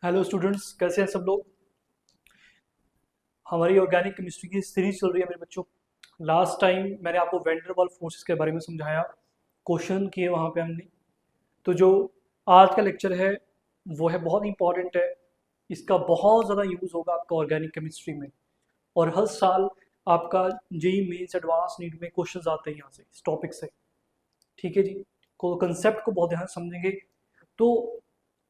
Hello students, कैसे हैं सब लोग। हमारी ऑर्गेनिक केमिस्ट्री की सीरीज चल रही है मेरे बच्चों। लास्ट टाइम मैंने आपको वैन वाल फोर्सेस के बारे में समझाया, क्वेश्चन किए वहाँ पे हमने। तो जो आज का लेक्चर है वो है बहुत इंपॉर्टेंट है। इसका बहुत ज़्यादा यूज़ होगा आपका ऑर्गेनिक केमिस्ट्री में, और हर साल आपका जेई मेंस एडवांस नीट में क्वेश्चंस आते हैं यहाँ से, इस टॉपिक से। ठीक है जी। को कंसेप्ट को बहुत ध्यान से समझेंगे तो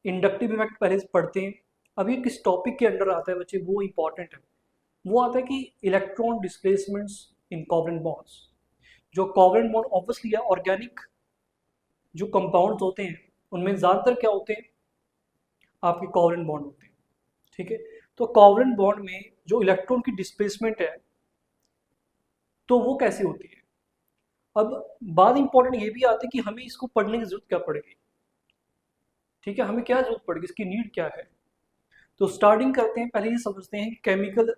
इंडक्टिव इफेक्ट पहले से पढ़ते हैं। अभी किस टॉपिक के अंडर आता है बच्चे, वो इंपॉर्टेंट है। वो आता है कि इलेक्ट्रॉन डिस्प्लेसमेंट्स इन कोवलेंट बॉन्ड्स। जो कोवलेंट बॉन्ड ऑब्वियसली है, ऑर्गेनिक जो कंपाउंड्स होते हैं उनमें ज़्यादातर क्या होते हैं, आपके कोवलेंट बॉन्ड होते हैं। ठीक है। तो कोवलेंट बॉन्ड में जो इलेक्ट्रॉन की डिस्प्लेसमेंट है तो वो कैसे होती है। अब बात इंपॉर्टेंट ये भी आती है कि हमें इसको पढ़ने की जरूरत क्या पड़ेगी। ठीक है, हमें क्या जरूरत पड़ेगी, इसकी नीड क्या है। तो स्टार्टिंग करते हैं, पहले ये समझते हैं केमिकल,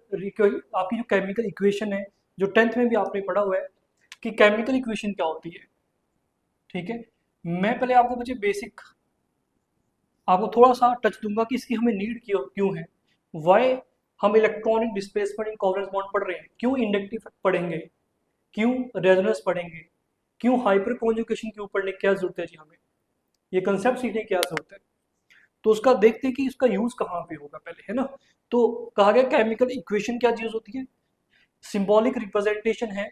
आपकी जो केमिकल इक्वेशन है, जो 10th में भी आपने पढ़ा हुआ है कि केमिकल इक्वेशन क्या होती है। ठीक है। मैं पहले आपको बच्चे बेसिक आपको थोड़ा सा टच दूंगा कि इसकी हमें नीड क्यों है। वाई हम electronic displacement in covalent bond पढ़ रहे हैं, क्यों इंडक्टिव पढ़ेंगे, क्यों रेजोनेंस पढ़ेंगे, क्यों हाइपर कॉन्जुगेशन क्यों पढ़ने की क्या जरूरत है जी हमें, ये कंसेप्ट सीखने की क्या जरूरत है। तो उसका देखते हैं कि इसका यूज कहाँ पे होगा पहले, है ना। तो कहा गया केमिकल इक्वेशन क्या चीज होती है, सिंबॉलिक रिप्रेजेंटेशन है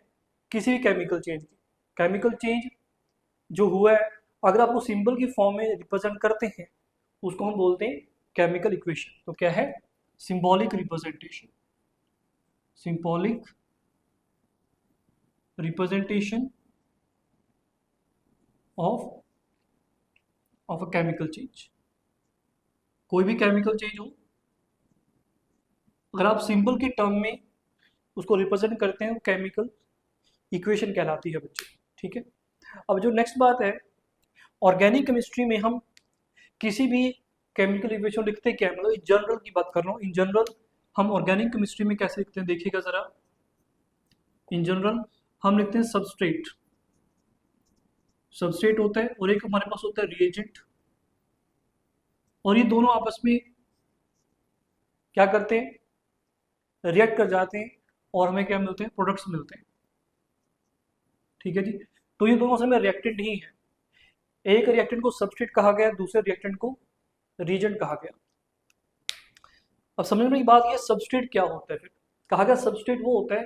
किसी भी केमिकल चेंज की। केमिकल चेंज जो हुआ है, अगर आपको सिंबल की फॉर्म में रिप्रेजेंट करते हैं उसको हम बोलते हैं केमिकल इक्वेशन। तो क्या है, symbolic representation, symbolic representation of of a chemical change. कोई भी केमिकल चेंज हो, अगर आप सिंबल के टर्म में उसको रिप्रेजेंट करते हैं, केमिकल इक्वेशन कहलाती है बच्चे। ठीक है। अब जो नेक्स्ट बात है, ऑर्गेनिक केमिस्ट्री में हम किसी भी केमिकल इक्वेशन लिखते क्या है, मतलब इन जनरल की बात कर रहा हूँ। इन जनरल हम ऑर्गेनिक केमिस्ट्री में कैसे लिखते हैं देखिएगा जरा। इन जनरल हम लिखते हैं सबस्ट्रेट, सबस्ट्रेट होता है और एक हमारे पास होता है रिएजेंट। और ये दोनों आपस में क्या करते हैं, रिएक्ट कर जाते हैं और हमें क्या मिलते हैं, प्रोडक्ट्स मिलते हैं। ठीक है जी। तो ये दोनों समय रिएक्टेंट ही है। एक रिएक्टेंट को सबस्ट्रेट कहा गया, दूसरे रिएक्टेंट को रिएजेंट कहा गया। अब समझने की बात, ये सबस्ट्रेट क्या होता है फिर। कहा गया सबस्ट्रेट वो होता है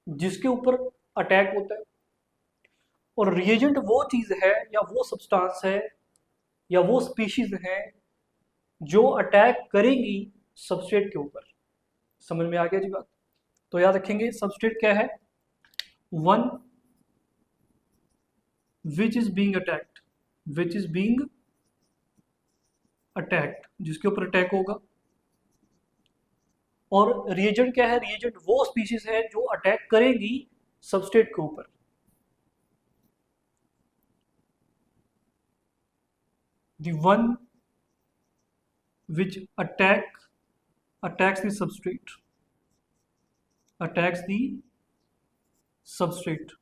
जिसके ऊपर अटैक होता है, और रिएजेंट वो चीज है या वो सब्सटेंस है या वो स्पीशीज है जो अटैक करेगी सबस्ट्रेट के ऊपर। समझ में आ गया जी बात। तो याद रखेंगे सबस्ट्रेट क्या है, one which is being attacked, which is being attacked, जिसके ऊपर अटैक होगा। और रिएजेंट क्या है, रिएजेंट वो स्पीशीज है जो अटैक करेगी सबस्ट्रेट के ऊपर। the one which attacks the substrate, attacks the substrate।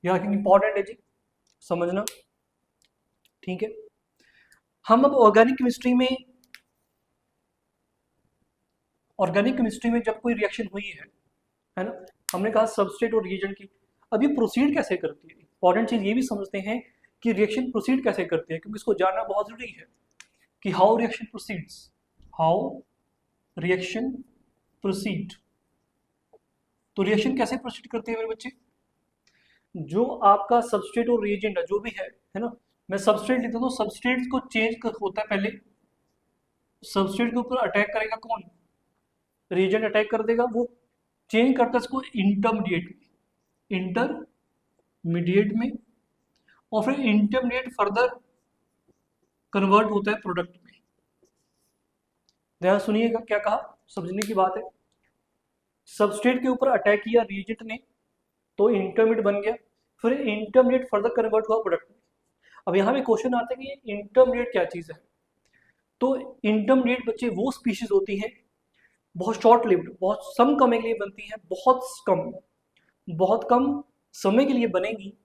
यहाँ की इंपॉर्टेंट है जी, समझना। ठीक है। हम अब ऑर्गेनिक केमिस्ट्री में जब कोई रिएक्शन हुई है ना, हमने कहा सबस्ट्रेट और रिएजेंट की। अब ये प्रोसीड कैसे करती है, इंपॉर्टेंट चीज ये भी समझते हैं कि रिएक्शन प्रोसीड कैसे करती है, क्योंकि इसको जानना बहुत जरूरी है कि how reaction proceeds, how reaction proceed. तो रिएक्शन कैसे प्रोसीड करती है मेरे बच्चे, जो आपका सबस्ट्रेट और रिएजेंट है जो भी है ना। मैं सबस्ट्रेट लिखता हूँ, सबस्ट्रेट को चेंज होता है पहले, सबस्ट्रेट के ऊपर अटैक करेगा कौन, रिएजेंट अटैक कर देगा, वो चेंज करता है इसको इंटरमीडिएट में, इंटरमीडिएट में, और फिर इंटरमीडिएट फर्दर कन्वर्ट होता है प्रोडक्ट में। ध्यान सुनिएगा क्या कहा, समझने की बात है। सबस्ट्रेट के ऊपर अटैक किया रिएजेंट ने तो इंटरमीडिएट बन गया, फिर इंटरमीडिएट फर्दर कन्वर्ट हुआ प्रोडक्ट में। अब यहाँ पे क्वेश्चन आता है कि ये इंटरमीडिएट क्या चीज़ है। तो इंटरमीडिएट बच्चे वो स्पीशीज होती हैं बहुत शॉर्ट लिव्ड, बहुत सम समय के लिए बनती हैं, बहुत कम समय के लिए बनेगी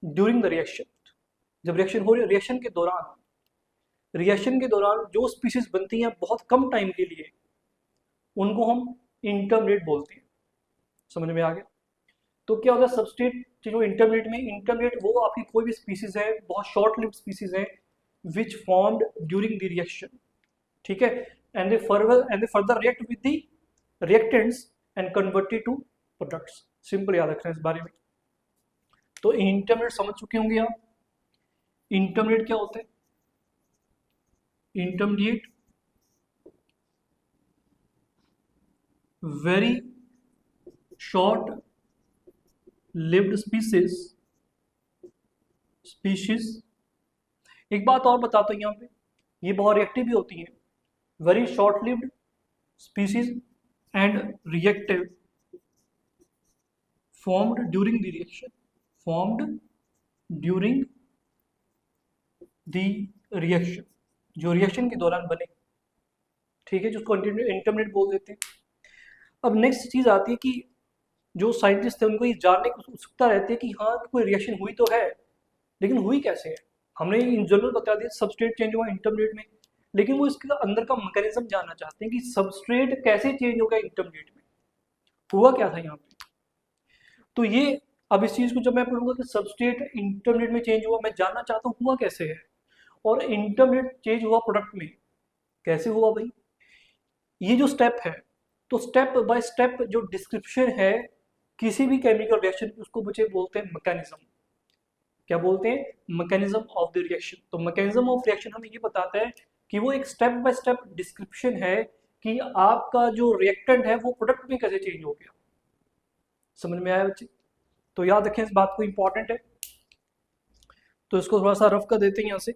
ड्यूरिंग द रिएक्शन। जब रिएक्शन हो रही है, रिएक्शन के दौरान, रिएक्शन के दौरान जो स्पीशीज बनती हैं बहुत कम टाइम के लिए, उनको हम इंटरमीडिएट बोलते हैं। समझ में आ गया? तो क्या होता है सबस्ट्रेट जो इंटरमीडिएट में, इंटरमीडिएट वो आपकी कोई भी स्पीसीज है, बहुत शॉर्ट लिव्ड स्पीसीज है which formed during the reaction, ठीक है, and they further react with the reactants and converted to products. Simple याद रखना इस बारे में। तो इंटरमीडिएट समझ चुके होंगे आप। इंटरमीडिएट क्या होता है? Intermediate very short lived species. एक बात और बताता हूँ यहाँ पे, ये बहुत रिएक्टिव भी होती हैं। Very short lived species and reactive formed during the reaction, formed during the reaction, जो रिएक्शन के दौरान बने, ठीक है, जिसको इंटरमीडिएट बोल देते हैं। अब नेक्स्ट चीज आती है कि जो साइंटिस्ट है उनको ये जानने की उत्सुकता रहती है कि हाँ कोई रिएक्शन हुई तो है, लेकिन हुई कैसे है। हमने इन जनरल बता दिया सबस्ट्रेट चेंज हुआ इंटरमीडिएट में, लेकिन वो इसके अंदर का मैकेनिज्म जानना चाहते हैं कि सबस्ट्रेट कैसे चेंज हो गया इंटरमीडिएट में, हुआ क्या था यहाँ पे। तो ये अब इस चीज को जब मैं पढ़ूंगा कि सबस्ट्रेट इंटरमीडिएट में चेंज हुआ, मैं जानना चाहता हूँ हुआ कैसे है, और इंटरमीडिएट चेंज हुआ प्रोडक्ट में कैसे हुआ भाई। ये जो स्टेप है, तो स्टेप बाय स्टेप जो डिस्क्रिप्शन है किसी भी केमिकल रिएक्शन, उसको मुझे बोलते हैं मैकेनिज्म। क्या बोलते हैं? Mechanism of the reaction. तो मैकेनिज्म ऑफ रिएक्शन हमें ये बताता है कि वो एक स्टेप बाय स्टेप डिस्क्रिप्शन है कि आपका जो रिएक्टेंट है वो प्रोडक्ट में कैसे चेंज हो गया। समझ में आया बच्चे? तो याद रखें इस बात को, इंपॉर्टेंट है। तो इसको थोड़ा सा रफ कर देते हैं यहाँ से,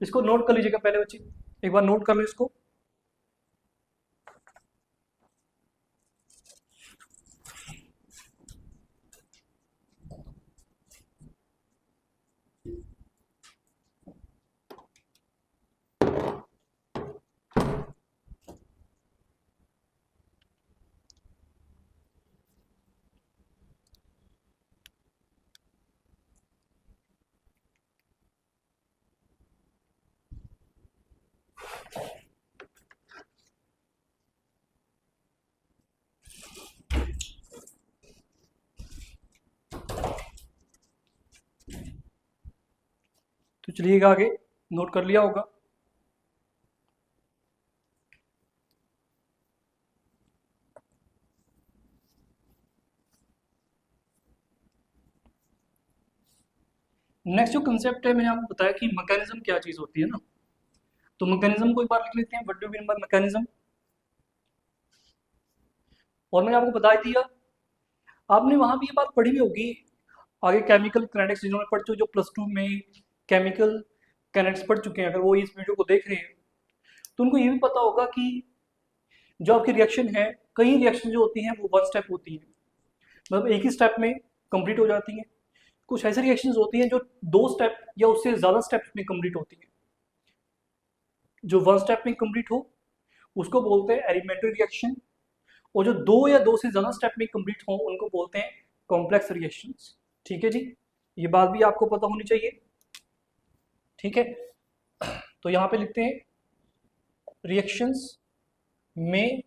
इसको नोट कर लीजिएगा पहले बच्चे, एक बार नोट कर लो इसको। तो चलिएगा आगे, नोट कर लिया होगा। नेक्स्ट जो कंसेप्ट है मैंने आपको बताया कि मैकेनिज्म क्या चीज होती है ना, तो मैकेनिज्म को एक बार लिख लेते हैं। What do mean by mechanism? और मैंने आपको बता दिया, आपने वहां भी ये बात पढ़ी भी होगी आगे, केमिकल काइनेटिक्स जिन्होंने पढ़ चुके, जो +2 में केमिकल काइनेटिक्स पढ़ चुके हैं, अगर वो इस वीडियो को देख रहे हैं तो उनको ये भी पता होगा कि जो आपकी रिएक्शन है, कई रिएक्शन जो होती हैं वो वन स्टेप होती है, मतलब एक ही स्टेप में कंप्लीट हो जाती हैं। कुछ ऐसी रिएक्शंस होती हैं जो 2 स्टेप या उससे ज़्यादा स्टेप्स में कंप्लीट होती हैं। जो 1 स्टेप में कंप्लीट हो उसको बोलते हैं एलिमेंट्री रिएक्शन, और जो 2 या 2 से ज़्यादा स्टेप में कंप्लीट हो उनको बोलते हैं कॉम्प्लेक्स रिएक्शंस। ठीक है जी, ये बात भी आपको पता होनी चाहिए। ठीक है, तो यहाँ पे लिखते हैं रिएक्शंस में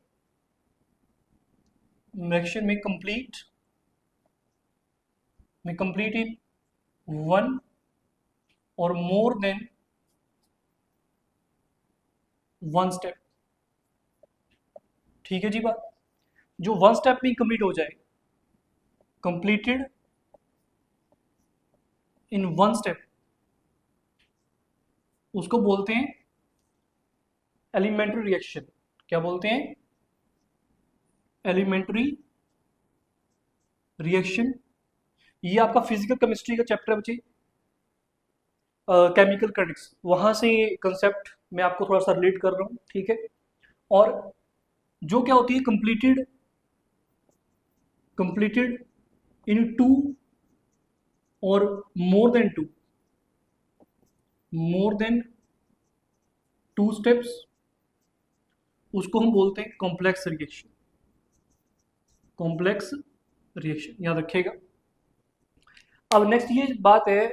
कंप्लीट इन 1 और मोर देन 1 स्टेप। ठीक है जी बात, जो 1 स्टेप में कंप्लीट हो जाए, कंप्लीटेड इन 1 स्टेप, उसको बोलते हैं एलिमेंट्री रिएक्शन। क्या बोलते हैं? Elementary reaction. ये आपका फिजिकल केमिस्ट्री का चैप्टर है बच्चे, केमिकल काइनेटिक्स, वहां से कंसेप्ट मैं आपको थोड़ा सा रिलेट कर रहा हूँ। ठीक है, और जो क्या होती है कंप्लीटेड इन 2 और मोर देन 2 स्टेप्स, उसको हम बोलते हैं कॉम्प्लेक्स रिएक्शन। कॉम्प्लेक्स रिएक्शन याद रखिएगा। अब नेक्स्ट ये बात है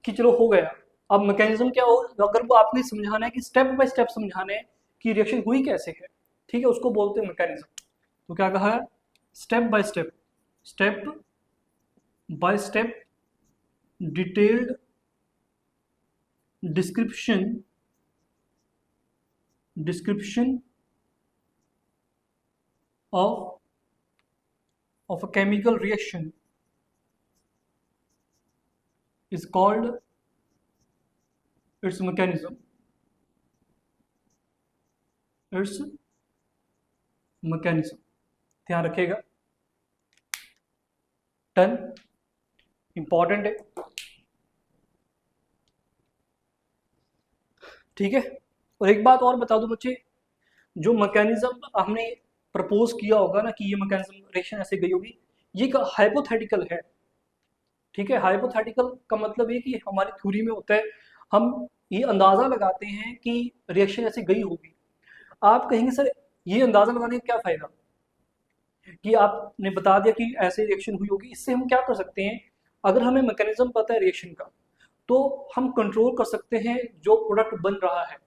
कि चलो हो गया, अब मैकेनिज्म क्या हो, अगर वो आपने समझाना है कि स्टेप बाय स्टेप समझाना है कि रिएक्शन हुई कैसे है, ठीक है, उसको बोलते हैं मैकेनिज्म। तो क्या कहा है, step by step, step by step detailed description of a chemical reaction is called its mechanism. Its mechanism, ध्यान रखिएगा, टन इंपॉर्टेंट है, ठीक है। और एक बात और बता दूं बच्चे, जो मैकेनिज्म हमने प्रपोज किया होगा ना कि ये मैकेनिज्म रिएक्शन ऐसे गई होगी, ये एक हाइपोथेटिकल है, ठीक है। हाइपोथेटिकल का मतलब ये कि हमारी थ्योरी में होता है, हम ये अंदाजा लगाते हैं कि रिएक्शन ऐसे गई होगी। आप कहेंगे सर ये अंदाजा लगाने का क्या फायदा, कि आपने बता दिया कि ऐसे रिएक्शन हुई होगी, इससे हम क्या कर सकते हैं, अगर हमें मैकेनिज्म पता है रिएक्शन का, तो हम कंट्रोल कर सकते हैं जो प्रोडक्ट बन रहा है,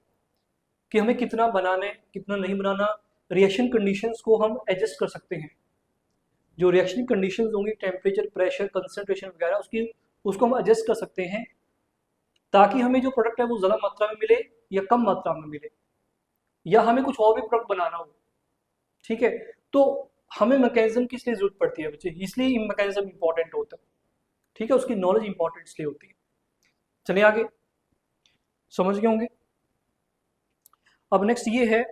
कि हमें कितना बनाना है कितना नहीं बनाना, रिएक्शन कंडीशंस को हम एडजस्ट कर सकते हैं। जो रिएक्शन कंडीशंस होंगी, टेम्परेचर, प्रेशर, कंसंट्रेशन वगैरह, उसको हम एडजस्ट कर सकते हैं, ताकि हमें जो प्रोडक्ट है वो ज़्यादा मात्रा में मिले या कम मात्रा में मिले, या हमें कुछ और भी प्रोडक्ट बनाना हो, ठीक है। तो हमें मैकेनिज्म किस लिए जरूरत पड़ती है बच्चे, इसलिए मैकेनिज्म इंपॉर्टेंट होता है, ठीक है, उसकी नॉलेज इंपॉर्टेंट इसलिए होती है। चलिए आगे, समझ गए होंगे। अब नेक्स्ट ये है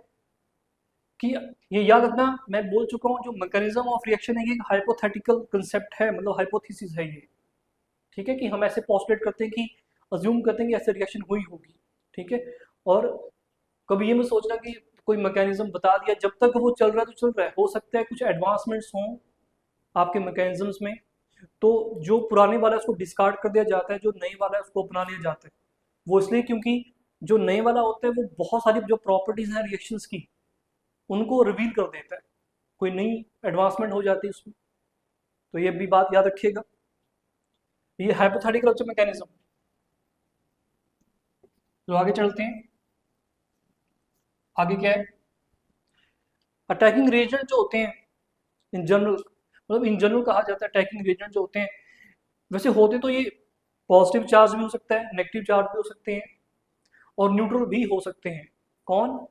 कि ये याद रखना, मैं बोल चुका हूँ, जो मैकेनिज्म ऑफ रिएक्शन है ये एक हाइपोथेटिकल कंसेप्ट है, मतलब हाइपोथेसिस है ये, ठीक है, कि हम ऐसे पोस्टुलेट करते हैं कि अज्यूम करते हैं कि ऐसे रिएक्शन हुई होगी, ठीक है। और कभी ये मत सोचना कि कोई मैकेनिज्म बता दिया, जब तक वो चल रहा है तो चल रहा है, हो सकता है कुछ एडवांसमेंट्स हों आपके मैकेनिज्म्स में, तो जो पुराने वाला है उसको डिस्कार्ड कर दिया जाता है, जो नए वाला है उसको अपना लिया जाता है। वो इसलिए क्योंकि जो नए वाला होता है वो बहुत सारी जो प्रॉपर्टीज हैं रिएक्शंस की, उनको रिवील कर देता है, कोई नई एडवांसमेंट हो जाती है उसमें। तो ये भी बात याद रखिएगा, ये हाइपोथेटिकल मैकेनिज्म। तो आगे चलते हैं, आगे क्या है, अटैकिंग रिएजेंट जो होते हैं इन जनरल, मतलब इन जनरल कहा जाता है अटैकिंग रिएजेंट जो होते हैं, वैसे होते तो ये पॉजिटिव चार्ज भी हो सकता है, नेगेटिव चार्ज भी हो सकते हैं, और न्यूट्रल भी हो सकते हैं। कौन,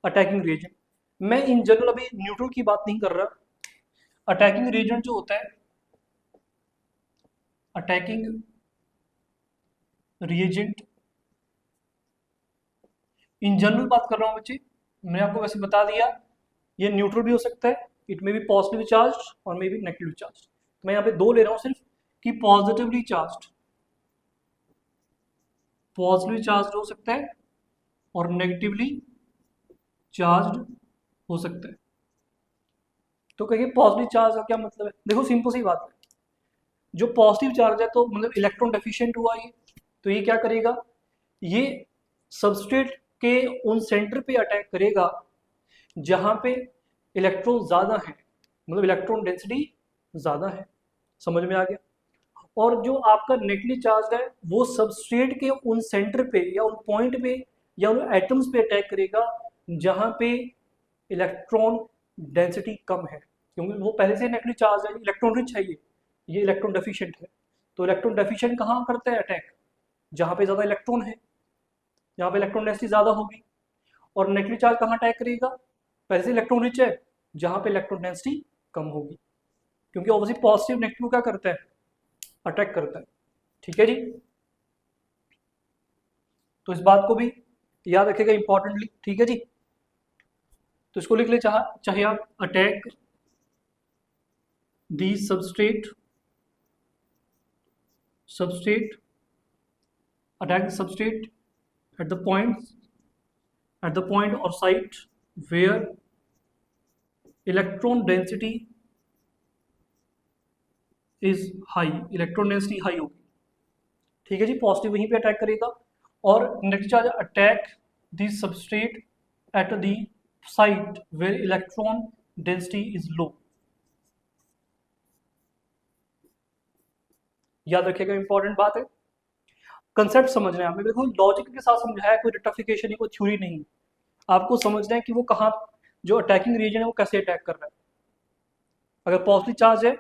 अटैकिंग रिएजेंट। मैं इन जनरल अभी न्यूट्रल की बात नहीं कर रहा, अटैकिंग रिएजेंट जो होता है, अटैकिंग रिएजेंट इन जनरल बात कर रहा हूँ बच्चे, मैंने आपको वैसे बता दिया ये न्यूट्रल भी हो सकता है, it may be positively charge और मे बी नेगेटिवली चार्ज। मैं यहाँ पे दो ले रहा हूँ सिर्फ, कि पॉजिटिवली चार्ज हो सकता है और नेगेटिवली चार्ज हो सकता है। तो कहिए पॉजिटिव चार्ज का क्या मतलब है, देखो सिंपल सी बात है, जो पॉजिटिव चार्ज है तो मतलब इलेक्ट्रॉन डेफिशिएंट हुआ ये, तो ये क्या करेगा, ये सबस्ट्रेट के उन सेंटर पे अटैक करेगा जहां पे इलेक्ट्रॉन ज़्यादा है, मतलब इलेक्ट्रॉन डेंसिटी ज़्यादा है, समझ में आ गया। और जो आपका नेगेटिव चार्ज है वो सबस्ट्रेट के उन सेंटर पे या उन पॉइंट पे या उन एटम्स पे अटैक करेगा जहां पे इलेक्ट्रॉन डेंसिटी कम है, क्योंकि वो पहले से नेगेटिव चार्ज है, इलेक्ट्रॉन रिच है ये इलेक्ट्रॉन डेफिशिएंट है। तो इलेक्ट्रॉन डेफिशिएंट कहाँ करता है अटैक, जहाँ पे ज़्यादा इलेक्ट्रॉन है, जहाँ पे इलेक्ट्रॉन डेंसिटी ज़्यादा होगी। और नेगेटिव चार्ज कहाँ अटैक करेगा, पहले से इलेक्ट्रॉन रिच है, जहाँ पे इलेक्ट्रॉन डेंसिटी कम होगी, क्योंकि ऑब्वियसली पॉजिटिव नेगेटिव क्या करता है, अटैक करता है, ठीक है जी। तो इस बात को भी याद रखिएगा इंपॉर्टेंटली, ठीक है जी। तो इसको लिख ले, चाहे आप attack the substrate attack the substrate at the point or site where electron density is high, electron density high होगी, ठीक है जी, पॉजिटिव वहीं पे अटैक करेगा। और negative charge attack the substrate at the site where electron density is low, याद रखिएगा important बात है। कंसेप्ट समझना है, हमें बिल्कुल लॉजिक के साथ समझाया, कोई रट्टाफिकेशन नहीं, कोई थ्योरी नहीं। आपको समझना है कि वो कहाँ, जो अटैकिंग रीजन है वो कैसे अटैक कर रहा है। अगर पॉजिटिव चार्ज है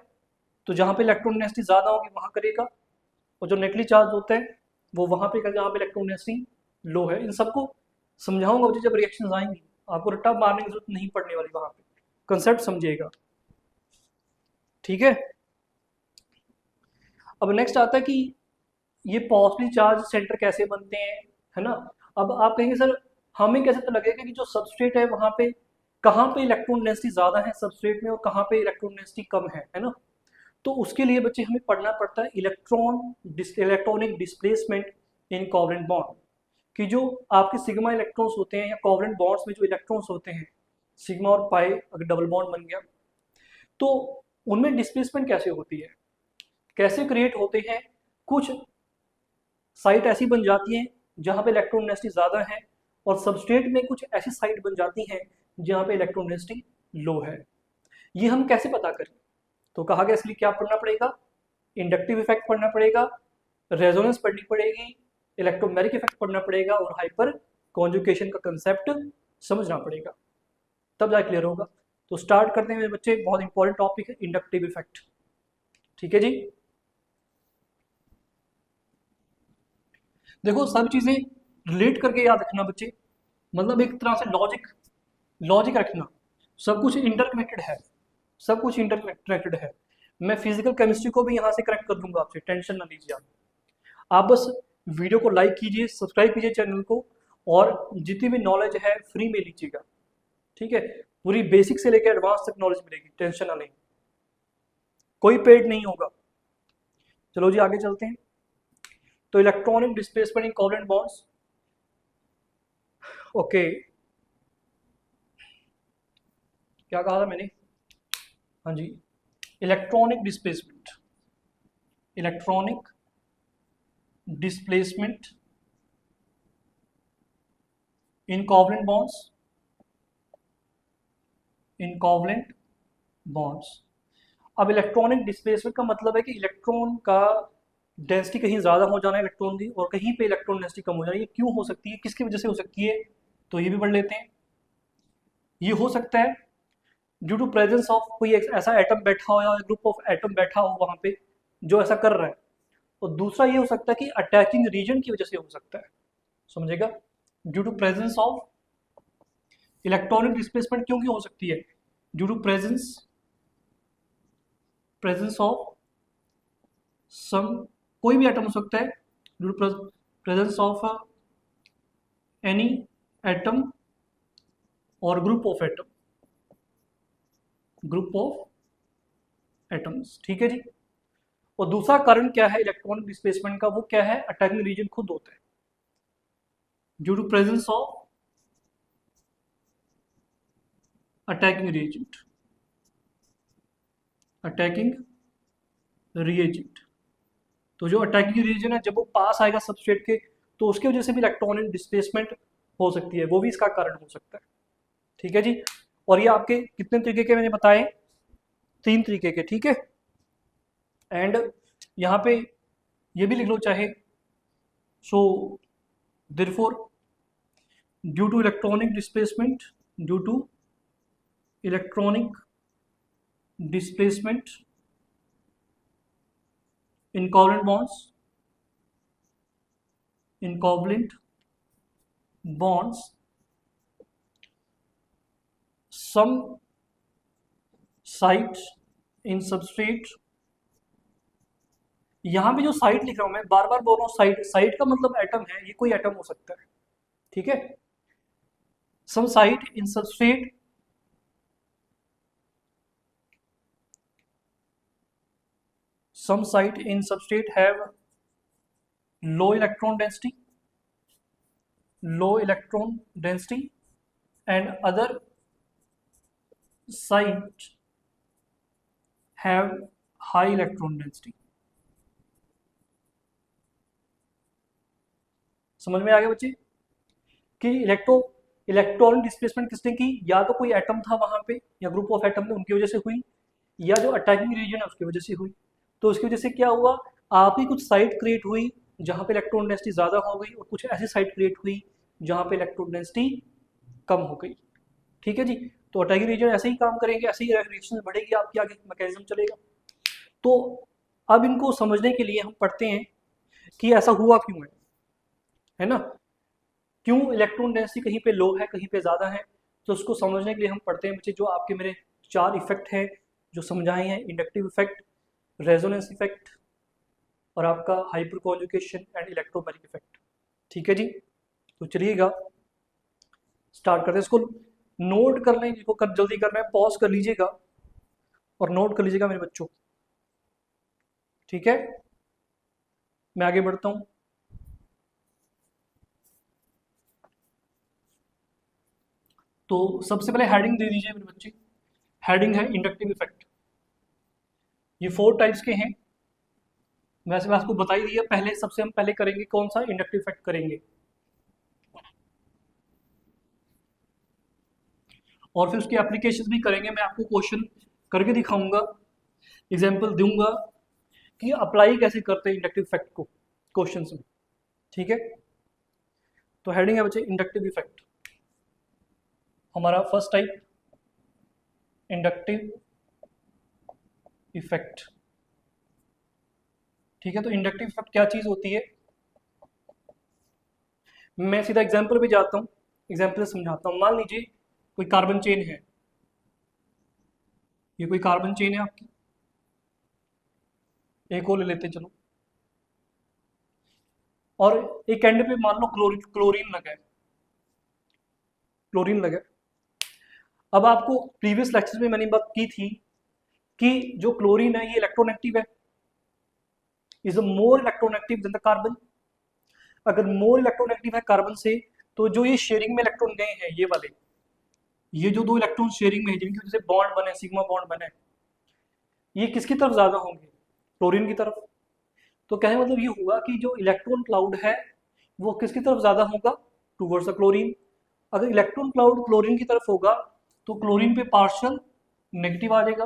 तो जहाँ पे इलेक्ट्रॉन डेंसिटी ज़्यादा होगी वहाँ करेगा, और जो नेगेटिव चार्ज होते हैं वो वहाँ पे करेगा जहाँ पे इलेक्ट्रॉन डेंसिटी लो है। इन सबको समझाऊंगा मुझे जब रिएक्शन आएंगी, आपको रट्टा मारने की जरूरत नहीं पड़ने वाली वहाँ पे, कंसेप्ट समझिएगा, ठीक है। अब नेक्स्ट आता है कि ये पॉजिटिव चार्ज सेंटर कैसे बनते हैं, है ना। अब आप कहेंगे सर हमें कैसे तो लगेगा कि जो सबस्ट्रेट है वहाँ पे कहाँ पे इलेक्ट्रॉन डेंसिटी ज़्यादा है सबस्ट्रेट में और कहाँ पे इलेक्ट्रॉन डेंसिटी कम है ना। तो उसके लिए बच्चे हमें पढ़ना पड़ता है electronic displacement in covalent bond, कि जो आपके सिग्मा इलेक्ट्रॉन्स होते हैं या कोवलेंट बॉन्ड्स में जो इलेक्ट्रॉन्स होते हैं, सिग्मा और पाई अगर डबल बॉन्ड बन गया तो उनमें डिस्प्लेसमेंट कैसे होती है, कैसे क्रिएट होते हैं। कुछ साइट ऐसी बन जाती हैं जहाँ पे इलेक्ट्रॉन डेंसिटी ज़्यादा है, और सबस्ट्रेट में कुछ ऐसी साइट बन जाती हैं जहाँ पे इलेक्ट्रॉन डेंसिटी लो है। ये हम कैसे पता करें, तो कहा गया इसलिए क्या पढ़ना पड़ेगा, इंडक्टिव इफेक्ट पढ़ना पड़ेगा, रेजोनेंस पढ़नी पड़ेगी, इलेक्ट्रोमेरिक इफेक्ट पढ़ना पड़ेगा, और हाइपर कॉन्जुगेशन का कंसेप्ट समझना पड़ेगा, तब जाके क्लियर होगा। तो स्टार्ट करते हैं मेरे बच्चे, बहुत इंपॉर्टेंट टॉपिक है इंडक्टिव इफेक्ट, ठीक है जी। देखो सब चीज़ें रिलेट करके याद रखना बच्चे, मतलब एक तरह से लॉजिक लॉजिक रखना, सब कुछ इंटरकनेक्टेड है, सब कुछ इंटरकनेक्टेड है। मैं फिजिकल केमिस्ट्री को भी यहाँ से कनेक्ट कर दूंगा आपसे, टेंशन ना लीजिए आप बस वीडियो को लाइक कीजिए, सब्सक्राइब कीजिए चैनल को, और जितनी भी नॉलेज है फ्री में लीजिएगा, ठीक है। पूरी बेसिक से लेकर एडवांस तक नॉलेज मिलेगी, टेंशन ना लें, कोई पेड नहीं होगा। चलो जी आगे चलते हैं। तो electronic displacement in covalent bonds, okay, क्या कहा था मैंने, हाँ जी, electronic displacement, electronic displacement in covalent bonds, in covalent bonds. अब इलेक्ट्रॉनिक डिस्प्लेसमेंट का मतलब है कि इलेक्ट्रॉन का डेंसिटी कहीं ज़्यादा हो जाना है इलेक्ट्रॉन की, और कहीं पे इलेक्ट्रॉन डेंसिटी कम हो जाना है। ये क्यों हो सकती है, किसकी वजह से हो सकती है, तो ये भी पढ़ लेते हैं। ये हो सकता है ड्यू टू प्रेजेंस ऑफ कोई ऐसा एटम बैठा हो या ग्रुप ऑफ एटम बैठा हो वहाँ पे जो ऐसा कर रहा है, और दूसरा ये हो सकता है कि अटैकिंग रीजन की वजह से हो सकता है, समझेगा। Due to presence of electronic displacement क्यों क्यों हो सकती है, due to presence of some, कोई भी एटम हो सकता है, due to presence of any atom और group of atom, group of atoms, ठीक है जी। और दूसरा कारण क्या है इलेक्ट्रॉनिक डिस्प्लेसमेंट का, वो क्या है, अटैकिंग रीजन खुद होता है, due to presence of attacking reagent, attacking reagent. तो जो अटैकिंग रीजन है जब वो पास आएगा सबस्ट्रेट के, तो उसकी वजह से भी इलेक्ट्रॉनिक डिस्प्लेसमेंट हो सकती है, वो भी इसका कारण हो सकता है, ठीक है जी। और ये आपके कितने तरीके के मैंने बताए, 3 तरीके के, ठीक है। एंड यहाँ पे ये भी लिख लो चाहे, so therefore due to electronic displacement, due to electronic displacement in covalent bonds, in covalent bonds, some site in substrate, यहां पे जो साइट लिख रहा हूं मैं बार बार बोल रहा हूं, साइट, साइट का मतलब एटम है, ये कोई एटम हो सकता है, ठीक है। some site in substrate some site in substrate have low electron density, low electron density, and other site have high electron density। समझ में आ गया बच्चे कि इलेक्ट्रॉनिक डिस्प्लेसमेंट किसने की, या तो कोई एटम था वहां पे या ग्रुप ऑफ एटम थे उनकी वजह से हुई, या जो अटैकिंग रीजन है उसकी वजह से हुई। तो उसकी वजह से क्या हुआ, आपकी कुछ साइट क्रिएट हुई जहाँ पे इलेक्ट्रॉन डेंसिटी ज़्यादा हो गई और कुछ ऐसी साइट क्रिएट हुई जहाँ पे इलेक्ट्रॉन डेंसिटी कम हो गई। ठीक है जी। तो ऑटैगी रीजन ऐसे ही काम करेंगे, ऐसे ही रिएक्शन बढ़ेगी, आपकी आगे मैकेनिज्म चलेगा। तो अब इनको समझने के लिए हम पढ़ते हैं कि ऐसा हुआ क्यों है ना, क्यों इलेक्ट्रॉन डेंसिटी कहीं पे लो है कहीं पे ज़्यादा है। तो उसको समझने के लिए हम पढ़ते हैं बच्चे जो आपके मेरे 4 इफेक्ट हैं जो समझाए हैं, इंडक्टिव इफेक्ट, रेजोनेंस इफेक्ट और आपका hyper conjugation and electromagnetic effect. ठीक है जी। तो चलिएगा स्टार्ट करते हैं। इसको नोट कर लें, जिसको कर जल्दी करना है पॉज कर लीजिएगा और नोट कर लीजिएगा मेरे बच्चों। ठीक है, मैं आगे बढ़ता हूँ। तो सबसे पहले हेडिंग दे दीजिए मेरे बच्चे। हेडिंग है इंडक्टिव इफेक्ट। ये 4 टाइप्स के हैं, वैसे मैं आपको बता ही दिया। पहले सबसे हम पहले करेंगे कौन सा, इंडक्टिव इफेक्ट करेंगे और फिर उसकी एप्लीकेशन भी करेंगे। मैं आपको क्वेश्चन करके दिखाऊंगा, एग्जाम्पल दूंगा कि अप्लाई कैसे करते हैं इंडक्टिव इफेक्ट को क्वेश्चन में। ठीक है, तो हेडिंग है बच्चे इंडक्टिव इफेक्ट। हमारा फर्स्ट टाइप इंडक्टिव इफेक्ट। ठीक है, तो इंडक्टिव इफेक्ट क्या चीज होती है, मैं सीधा एग्जाम्पल पे जाता हूँ, एग्जाम्पल से समझाता हूँ। मान लीजिए कोई कार्बन चेन है, ये कोई कार्बन चेन है आपकी, एक और ले लेते चलो, और एक एंड पे मान लो क्लोरीन लगा है, क्लोरीन लगा है। अब आपको प्रीवियस लेक्चर में मैंने बात की थी कि जो क्लोरीन है ये इलेक्ट्रोनेगेटिव है, is more electronegative than the carbon. अगर मोर इलेक्ट्रोनेगेटिव है कार्बन से, तो जो ये शेयरिंग में इलेक्ट्रॉन गए हैं ये वाले, ये जो 2 इलेक्ट्रॉन शेयरिंग में है जिनकी वजह से बॉन्ड बने, सिग्मा बॉन्ड बने, ये किसकी तरफ ज्यादा होंगे, क्लोरीन की तरफ। तो कहने का मतलब ये हुआ कि जो इलेक्ट्रॉन क्लाउड है वो किसकी तरफ ज्यादा होगा, टूवर्ड्स द क्लोरीन। अगर इलेक्ट्रॉन क्लाउड क्लोरीन की तरफ होगा तो क्लोरीन पे पार्शियल नेगेटिव आ जाएगा,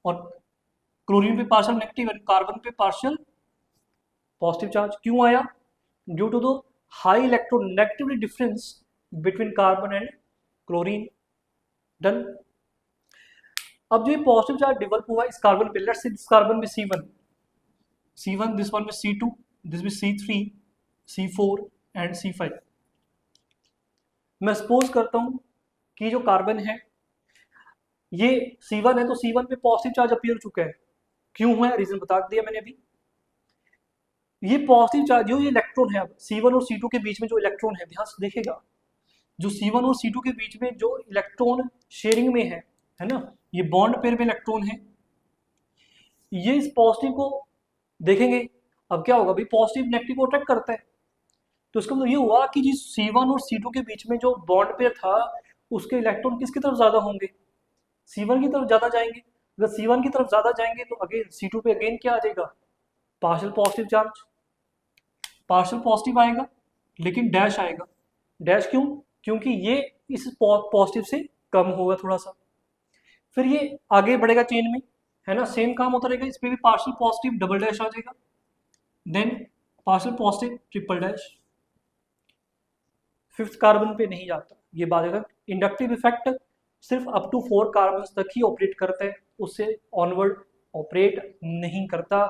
और क्लोरीन पे पार्शियल नेगेटिव और कार्बन पे पार्शियल पॉजिटिव चार्ज। क्यों आया, due to the high electronegativity difference between carbon and chlorine. Done. अब जो ये पॉजिटिव चार्ज डेवलप हुआ इस कार्बन पे, लेट्स से दिस कार्बन में C1, this one with C2, this with C3, C4 and C5। मैं सपोज करता हूं कि जो कार्बन है ये C1 है, तो C1 पे पॉजिटिव चार्ज अपीयर हो चुका है। क्यों हुआ है, रीजन बता दिया मैंने अभी। ये पॉजिटिव चार्ज जो ये इलेक्ट्रॉन है, अब C1 और C2 के बीच में जो इलेक्ट्रॉन है, ध्यान से देखेगा, जो C1 और C2 के बीच में जो इलेक्ट्रॉन शेयरिंग में है ना, ये बॉन्ड पेयर में इलेक्ट्रॉन है, ये इस पॉजिटिव को देखेंगे। अब क्या होगा भाई, पॉजिटिव नेगेटिव को अट्रैक्ट करता है, तो इसका मतलब ये हुआ कि जिस C1 और C2 के बीच में जो बॉन्ड पेयर था उसके इलेक्ट्रॉन किसकी तरफ ज्यादा होंगे, C1 की तरफ ज्यादा जाएंगे। अगर C1 की तरफ ज्यादा जाएंगे तो अगेन C2 पे अगेन क्या आ जाएगा, partial positive charge, partial positive आएगा लेकिन डैश आएगा। डैश क्यों, क्योंकि ये इस पॉजिटिव से कम होगा थोड़ा सा। फिर ये आगे बढ़ेगा चेन में, है ना, सेम काम होता रहेगा, इस पे भी पार्शियल पॉजिटिव डबल डैश आ जाएगा, then partial positive triple dash. 5th carbon पे नहीं जाता, ये बात है। इंडक्टिव इफेक्ट सिर्फ अप टू 4 कार्बन तक ही ऑपरेट करता है, उससे ऑनवर्ड ऑपरेट नहीं करता।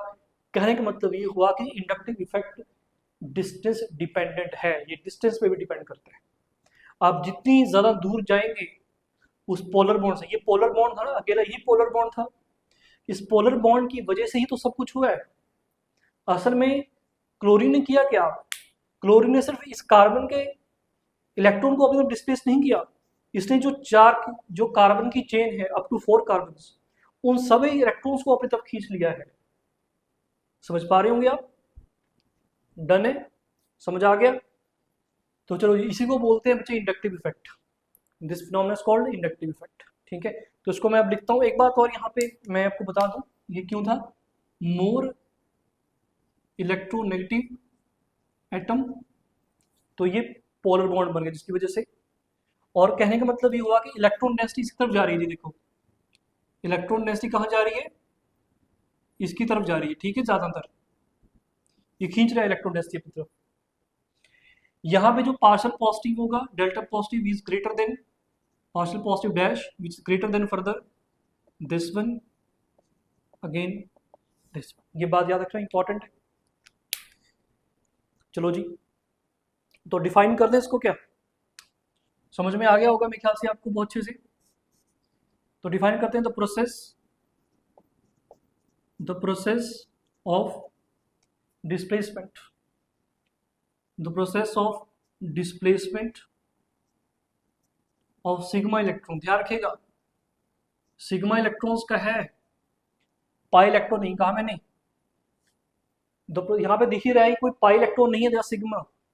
कहने का मतलब ये हुआ कि इंडक्टिव इफेक्ट डिस्टेंस डिपेंडेंट है, ये डिस्टेंस पे भी डिपेंड करता है। आप जितनी ज्यादा दूर जाएंगे उस पोलर बॉन्ड से, ये पोलर बॉन्ड था ना, अकेला ही पोलर बॉन्ड था, इस पोलर बॉन्ड की वजह से ही तो सब कुछ हुआ है। असल में क्लोरीन ने किया क्या, क्लोरीन ने सिर्फ इस कार्बन के इलेक्ट्रॉन को अपनी तरफ डिस्प्लेस नहीं किया, इसने जो कार्बन की चेन है अप टू 4 कार्बन, उन सभी इलेक्ट्रॉन्स को अपनी तरफ खींच लिया है। समझ पा रहे होंगे आप, डन है, समझ आ गया। तो चलो इसी को बोलते हैं बच्चे inductive effect, this phenomena is called inductive effect. ठीक है, तो इसको मैं अब लिखता हूँ। एक बात और यहाँ पे मैं आपको बता दूं, ये क्यों था, मोर इलेक्ट्रोनेगेटिव एटम, तो ये पोलर बॉन्ड बन गया जिसकी वजह से। और कहने का मतलब ये हुआ कि इलेक्ट्रॉन डेंसिटी इसकी तरफ जा रही है, देखो इलेक्ट्रॉन डेंसिटी कहाँ जा रही है, इसकी तरफ जा रही है। ठीक है, ज्यादातर ये खींच रहा है इलेक्ट्रॉन डेंसिटी अपनी तरफ। यहाँ पे जो पार्शियल पॉजिटिव होगा, delta positive is greater than partial positive dash which is greater than further this one again this one. ये बात याद रखना इंपॉर्टेंट है। चलो जी, तो डिफाइन कर दें इसको, क्या समझ में आ गया होगा मेरे ख्याल से आपको बहुत अच्छे से। तो डिफाइन करते हैं the process of displacement, the process of displacement of sigma electron. ध्यान रखिएगा सिग्मा इलेक्ट्रॉन्स का है, पाई इलेक्ट्रॉन नहीं कहा मैंने। यहाँ पे दिख ही रहा है कोई पाई इलेक्ट्रॉन नहीं है, जहाँ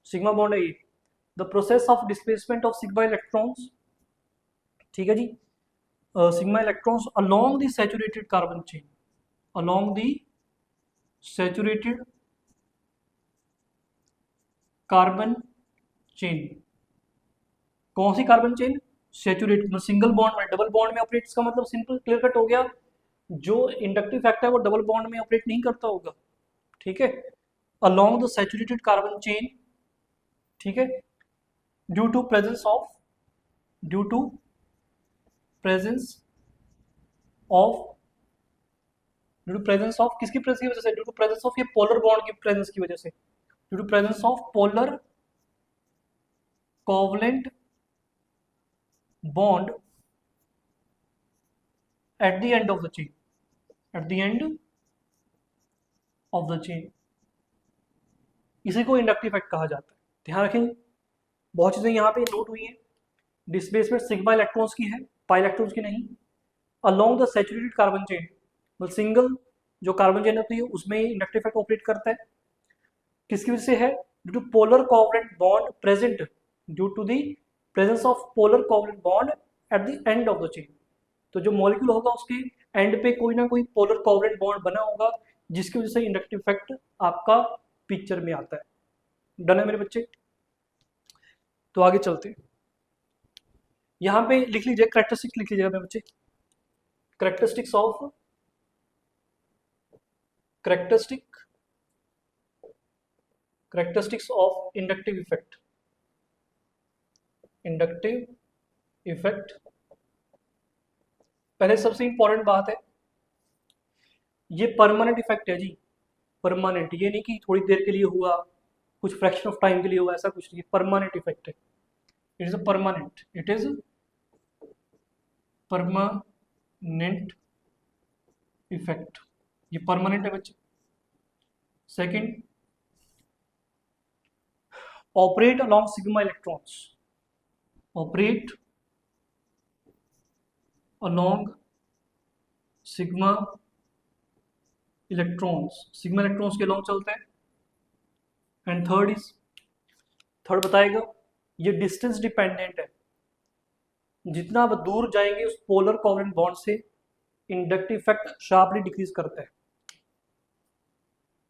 सिग्मा बॉन्ड है ये। The process of displacement of sigma electrons, ठीक है जी, sigma electrons along the saturated carbon chain, along the saturated carbon chain. कौन सी कार्बन चेन? सैचुरेटेड, मतलब सिंगल बॉन्ड में, डबल बॉन्ड में ऑपरेट का मतलब सिंपल क्लियर कट हो गया। जो इंडक्टिव फैक्टर है वो डबल बॉन्ड में ऑपरेट नहीं करता होगा, ठीक है। Along the saturated carbon chain, ठीक है, ड्यू टू प्रेजेंस ऑफ किसकी प्रेजेंस की वजह से? ड्यू टू प्रेजेंस ऑफ ये पोलर बॉन्ड की प्रेजेंस की वजह से, due to presence of polar covalent bond at the end of the chain, at the end of the chain. इसी को इंडक्टिव इफेक्ट कहा जाता है। ध्यान रखेंगे, बहुत चीजें यहाँ पे नोट हुई हैं। डिस्प्लेसमेंट सिग्मा इलेक्ट्रॉन्स की है, पाई इलेक्ट्रॉन्स की नहीं। Along the saturated carbon chain, मतलब सिंगल जो कार्बन चेन होती है उसमें इंडक्टिव इफेक्ट ऑपरेट करता है। किसकी वजह से है? Due to polar covalent bond present, due to the presence of polar covalent bond at the end of the chain. तो जो मॉलिक्यूल होगा उसके एंड पे कोई ना कोई पोलर कोवलेंट बॉन्ड बना होगा, जिसकी वजह से इंडक्टिव इफेक्ट आपका पिक्चर में आता है। डन है मेरे बच्चे? तो आगे चलते हैं। यहाँ पे लिख लीजिए, कैरेक्टरिस्टिक्स लिख लीजिएगा मेरे बच्चे। Characteristics of inductive effect. पहले सबसे इंपॉर्टेंट बात है, ये परमानेंट इफेक्ट है जी, परमानेंट। ये नहीं कि थोड़ी देर के लिए हुआ, कुछ फ्रैक्शन ऑफ टाइम के लिए हुआ, ऐसा कुछ नहीं। परमानेंट इफेक्ट है, इट इज परमानेंट इफेक्ट। ये परमानेंट है बच्चे। Second, operate along sigma electrons, operate along sigma electrons के अलोंग चलते हैं। एंड थर्ड बताएगा, ये डिस्टेंस डिपेंडेंट है। जितना आप दूर जाएंगे उस पोलर कोवलेंट बॉन्ड से इंडक्टिव इफेक्ट शार्पली डिक्रीज करता है।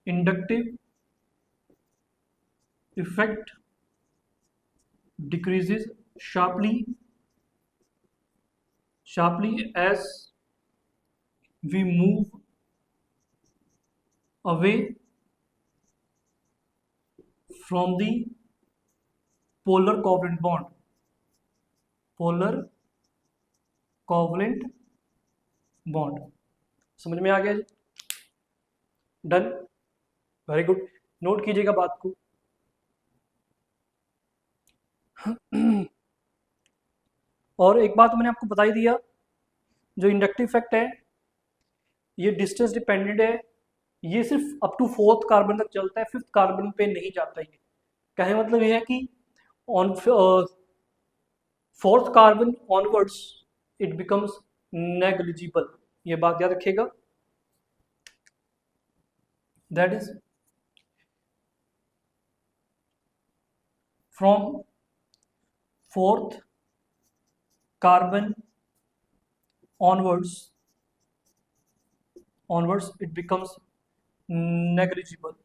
Inductive effect decreases sharply as we move away from the polar covalent bond, समझ में आ गया जी? Done, very good. नोट कीजिएगा बात को। और एक बात मैंने आपको बता ही दिया, जो इंडक्टिव इफेक्ट है ये डिस्टेंस डिपेंडेंट है। ये सिर्फ अप टू 4th कार्बन तक चलता है, 5th कार्बन पे नहीं जाता। ये कहने मतलब ये है कि on 4th carbon onwards it becomes negligible. ये बात याद रखिएगा। That is from 4th carbon onwards it becomes negligible,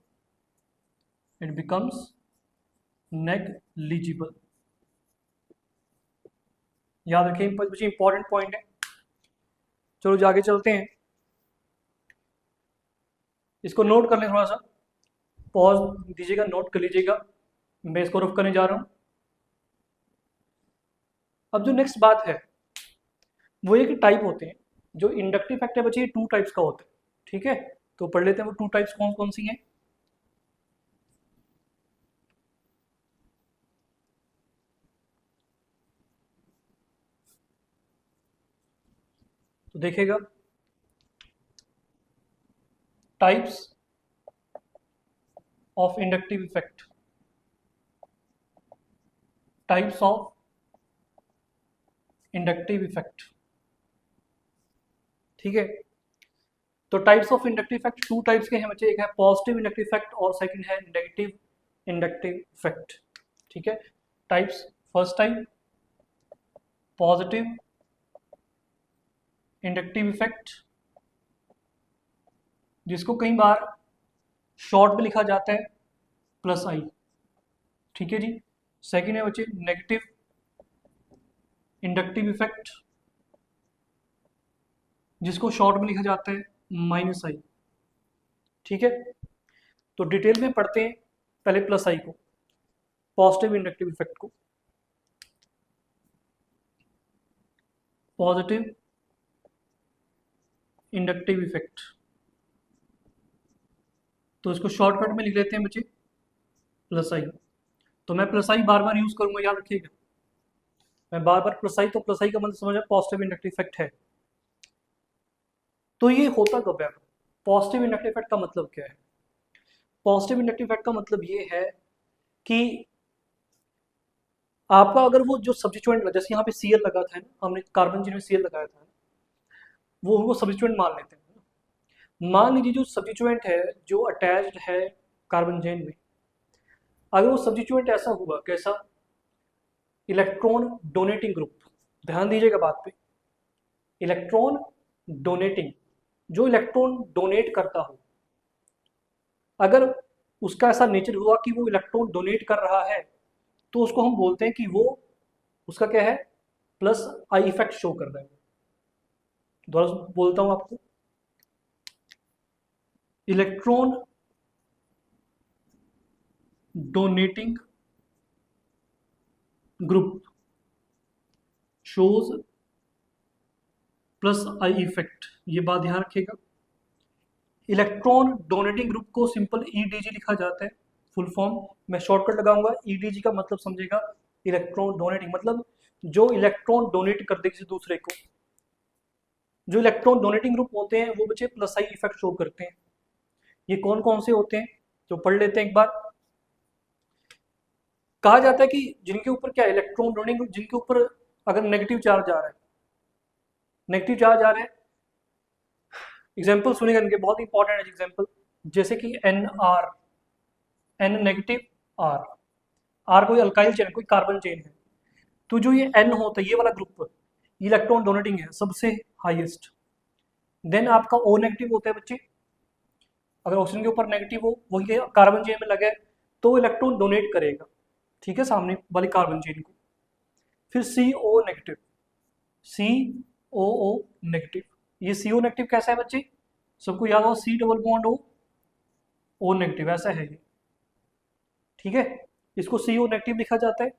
याद रखें, मुझे इंपॉर्टेंट पॉइंट है। चलो आगे चलते हैं, इसको नोट कर लें थोड़ा सा। पॉज दीजिएगा, नोट कर लीजिएगा, मैं इसको रफ करने जा रहा हूँ। अब जो नेक्स्ट बात है वो ये कि टाइप होते हैं। जो इंडक्टिव इफेक्ट है बच्चे ये 2 टाइप्स का होता है, ठीक है। तो पढ़ लेते हैं वो 2 टाइप्स कौन कौन सी हैं। तो देखिएगा, types of inductive effect, types of inductive effect, ठीक है। तो types of inductive effect 2 types के हैं बच्चे, एक है पॉजिटिव इंडक्टिव इफेक्ट और सेकंड है नेगेटिव इंडक्टिव इफेक्ट, ठीक है। Types, first type positive inductive effect, जिसको कई बार शॉर्ट में लिखा जाता है प्लस आई, ठीक है जी। सेकंड है बच्चे नेगेटिव इंडक्टिव इफेक्ट, जिसको शॉर्ट में लिखा जाता है माइनस आई, ठीक है। तो डिटेल में पढ़ते हैं पहले प्लस आई को, पॉजिटिव इंडक्टिव इफेक्ट को। पॉजिटिव इंडक्टिव इफेक्ट, तो इसको शॉर्टकट में लिख लेते हैं बच्चे प्लस आई। तो मैं प्लस आई बार बार यूज करूंगा, याद रखिएगा, मैं बार बार प्लस आई, तो प्लस आई का मतलब समझ पॉजिटिव इंडक्टिव इफेक्ट है। तो ये होता कब है? पॉजिटिव इंडक्टिव इफेक्ट का मतलब क्या है? पॉजिटिव इंडक्टिव इफेक्ट का मतलब ये है कि आपका अगर वो जो सब्स्टिट्यूएंट, जैसे यहाँ पे सीएल लगा था ना, हमने कार्बन चेन में सीएल लगाया था, वो सब्स्टिट्यूएंट मान लेते हैं। मान लीजिए जो सब्स्टिट्यूएंट है जो अटैच्ड है कार्बन चेन में, अगर वो सब्स्टिट्यूएंट ऐसा हुआ, कैसा? इलेक्ट्रॉन डोनेटिंग ग्रुप, ध्यान दीजिएगा बात पे, इलेक्ट्रॉन डोनेटिंग, जो इलेक्ट्रॉन डोनेट करता हो, अगर उसका ऐसा नेचर हुआ कि वो इलेक्ट्रॉन डोनेट कर रहा है, तो उसको हम बोलते हैं कि वो, उसका क्या है, प्लस आई इफेक्ट शो कर रहा है। दोबारा बोलता हूं आपको, electron donating group shows plus I effect, ये बात ध्यान रखिएगा। इलेक्ट्रॉन डोनेटिंग ग्रुप को सिंपल ईडीजी लिखा जाता है, फुल फॉर्म मैं शॉर्टकट लगाऊंगा। ईडीजी का मतलब समझेगा, इलेक्ट्रॉन डोनेटिंग मतलब जो इलेक्ट्रॉन डोनेट कर दे किसी दूसरे को। जो इलेक्ट्रॉन डोनेटिंग ग्रुप होते हैं वो बच्चे प्लस आई इफेक्ट शो करते हैं। ये कौन कौन से होते हैं जो पढ़ लेते हैं एक बार। कहा जाता है कि जिनके ऊपर क्या, इलेक्ट्रॉन डोनेटिंग ग्रुप जिनके ऊपर अगर नेगेटिव चार्ज आ रहा है, नेगेटिव चार्ज आ रहा है, एग्जाम्पल सुनेगा इनके, बहुत इंपॉर्टेंट है एग्जाम्पल, जैसे कि N R, N negative, R, R कोई अल्काइल चेन, कोई कार्बन चेन है, तो जो ये एन होता है, ये वाला ग्रुप इलेक्ट्रॉन डोनेटिंग है सबसे हाईएस्ट। देन आपका ओ नेगेटिव होता है बच्चे, अगर ऑक्सीजन के ऊपर नेगेटिव हो, वही कार्बन चेन में लगा है, तो इलेक्ट्रॉन डोनेट करेगा, ठीक है, सामने वाली कार्बन चेन को। फिर सी ओ नेगेटिव, सी ओ नेगेटिव, ये सी ओ नेगेटिव कैसा है बच्चे? सबको याद हो, C double bond O negative, ऐसा है ये, ठीक है। इसको सी ओ नेगेटिव लिखा जाता है।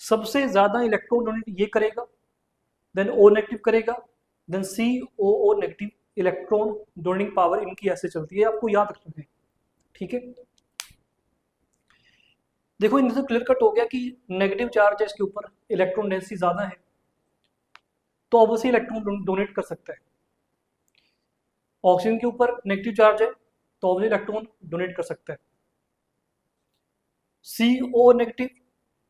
सबसे ज्यादा इलेक्ट्रॉन डोनेट ये करेगा, देन ओ नेगेटिव करेगा, then C O negative. Electron donating power इनकी ऐसे चलती है, आपको याद रखना है, ठीक है। देखो इनसे क्लियर कट हो गया कि नेगेटिव चार्ज है इसके ऊपर, इलेक्ट्रॉन डेंसिटी ज्यादा है, तो ऑब्वियसली इलेक्ट्रॉन डोनेट कर सकता है। ऑक्सीजन के ऊपर नेगेटिव चार्ज है, तो ऑब्वियसली इलेक्ट्रॉन डोनेट कर सकता है। सी ओ नेगेटिव,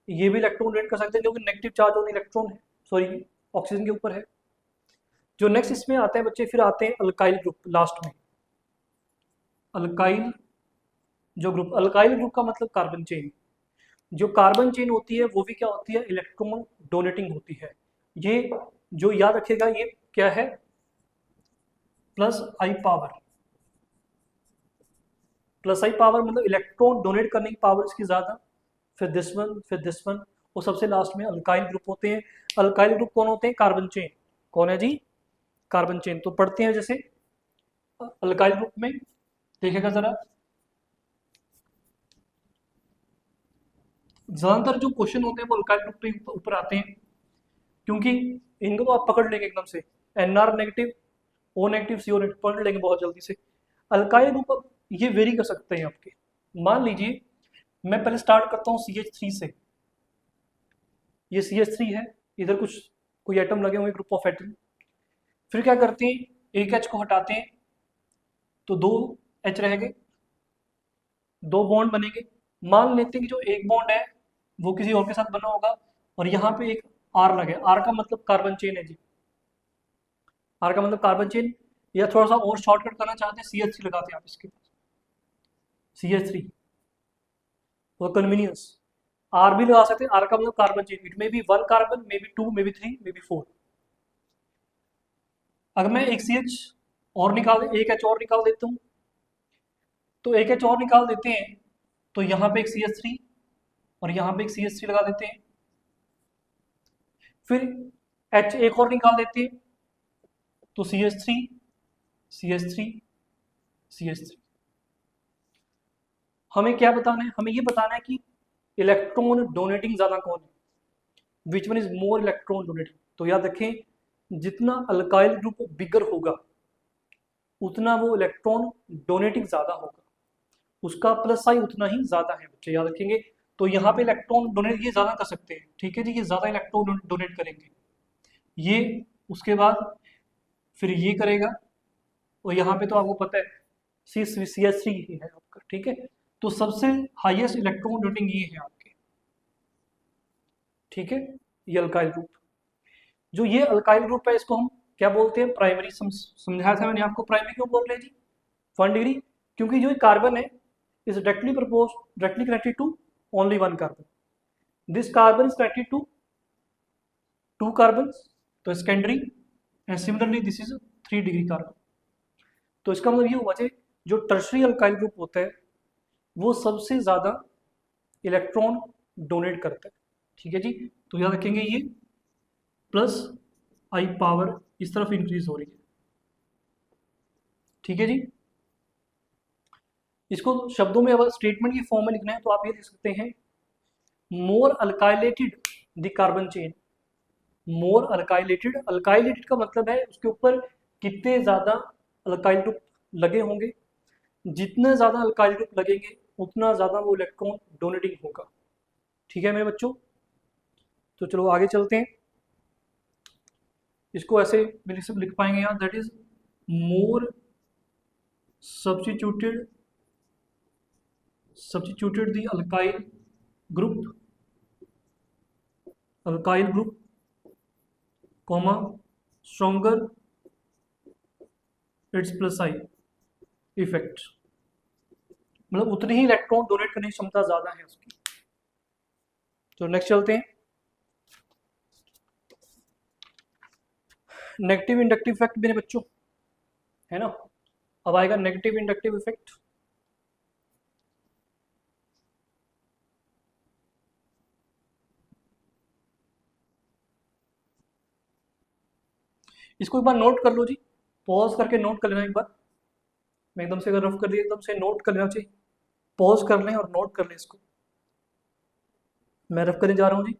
ये भी इलेक्ट्रॉन डोनेट कर सकते हैं क्योंकि नेगेटिव चार्ज ऑन इलेक्ट्रॉन है, सॉरी ऑक्सीजन के ऊपर है। जो नेक्स्ट इसमें आता है बच्चे, फिर आते हैं अल्काइल ग्रुप लास्ट में। अल्काइल जो ग्रुप, अल्काइल ग्रुप का मतलब कार्बन चेन। जो कार्बन चेन होती है वो भी क्या होती है, इलेक्ट्रॉन डोनेटिंग होती है। ये जो याद रखेगा, ये क्या है, plus I power. Plus I power मतलब इलेक्ट्रॉन डोनेट करने की पावर इसकी ज्यादा। फिर दिस वन, फिर दिस वन, और सबसे लास्ट में अल्काइल ग्रुप होते हैं। अल्काइल ग्रुप कौन होते हैं? Carbon chain. कौन है जी? Carbon chain. तो पढ़ते हैं जैसे अल्काइल ग्रुप में, देखिएगा जरा, ज्यादातर जो क्वेश्चन होते हैं वो अल्काइल ग्रुप पे ऊपर आते हैं, क्योंकि इनको तो आप पकड़ लेंगे एकदम से, NR negative, O negative, CO negative पढ़ लेंगे बहुत जल्दी से। अल्काइल ग्रुप ये वेरी कर सकते हैं आपके। मान लीजिए मैं पहले स्टार्ट करता हूँ CH3 से, ये CH3 है, इधर कुछ कोई एटम लगे हुए ग्रुप ऑफ एटम, फिर क्या करते हैं, एक H को हटाते हैं तो दो H रह गए, दो बॉन्ड बनेंगे। मान लेते हैं कि जो एक बॉन्ड है वो किसी और के साथ बना होगा, और यहाँ पे एक R लगे, R का मतलब कार्बन चेन है जी, R का मतलब कार्बन चेन, या थोड़ा सा और शॉर्टकट करना चाहते हैं CH3 लगाते हैं आप इसके पास, CH3 फॉर कन्वीनियंस। R भी लगा सकते हैं, R का मतलब carbon chain, it may be 1 carbon, may be 2, may be 3, may be 4। अगर मैं एक CH और निकाल, एक H और निकाल देता हूँ, तो एक H और निकाल देते हैं तो यहाँ पे एक CH3 और यहाँ पे एक CH3 लगा देते हैं, फिर H एक और निकाल देते हैं तो CH3, CH3, CH3। हमें क्या बताना है, हमें ये बताना है कि इलेक्ट्रॉन डोनेटिंग ज्यादा कौन है, which one is more electron donating. तो याद रखें, जितना अल्काइल ग्रुप बिगर होगा उतना वो इलेक्ट्रॉन डोनेटिंग ज्यादा होगा, उसका प्लस साइन उतना ही ज्यादा है, बच्चे याद रखेंगे। तो यहाँ पे इलेक्ट्रॉन डोनेट ये ज्यादा कर सकते हैं, ठीक है जी, ये ज्यादा इलेक्ट्रॉन डोनेट करेंगे ये, उसके बाद फिर ये करेगा, और यहाँ पे तो आपको पता है CH3 ही है आपका, ठीक है। तो सबसे हाईएस्ट इलेक्ट्रॉन डोनेटिंग ये है आपके, ठीक है, ये अल्काइल ग्रुप। जो ये अल्काइल ग्रुप है इसको हम क्या बोलते हैं, प्राइमरी। समझाया था मैंने आपको, प्राइमरी क्यों बोल रहे हैं जी, 1 डिग्री, क्योंकि जो कार्बन है is directly connected to only 1 carbon, this carbon is connected to 2 carbon, तो secondary, and similarly this is 3 degree carbon. तो इसका मतलब ये हुआ जो टर्शरी अल्काइल ग्रुप होता है वो सबसे ज्यादा इलेक्ट्रॉन डोनेट करता है, ठीक है जी। तो याद रखेंगे ये प्लस I पावर इस तरफ इंक्रीज हो रही है, ठीक है जी। इसको शब्दों में अगर स्टेटमेंट की फॉर्म में लिखना है तो आप ये लिख सकते हैं, मोर अल्काइलेटेड द कार्बन चेन, मोर अल्काइलेटेड, अल्काइलेटेड का मतलब है उसके ऊपर कितने ज्यादा अल्काइल ग्रुप लगे होंगे, जितने ज्यादा अल्काइल ग्रुप लगेंगे उतना ज्यादा वो इलेक्ट्रॉन डोनेटिंग होगा, ठीक है मेरे बच्चों। तो चलो आगे चलते हैं, इसको ऐसे लिख पाएंगे यहाँ, that is more substituted the alkyl group comma stronger it's plus I effect, मतलब उतनी ही इलेक्ट्रॉन डोनेट करने की क्षमता ज्यादा है उसकी। तो नेक्स्ट चलते हैं, नेगेटिव इंडक्टिव इफेक्ट मेरे बच्चों, है ना। अब आएगा नेगेटिव इंडक्टिव इफेक्ट। इसको एक बार नोट कर लो जी, पॉज करके नोट कर लेना एक बार, मैं एकदम से अगर रफ कर दिया एकदम से नोट कर लेना चाहिए, पॉज कर लें और नोट कर लें इसको, मैं रफ करने जा रहा हूँ जी।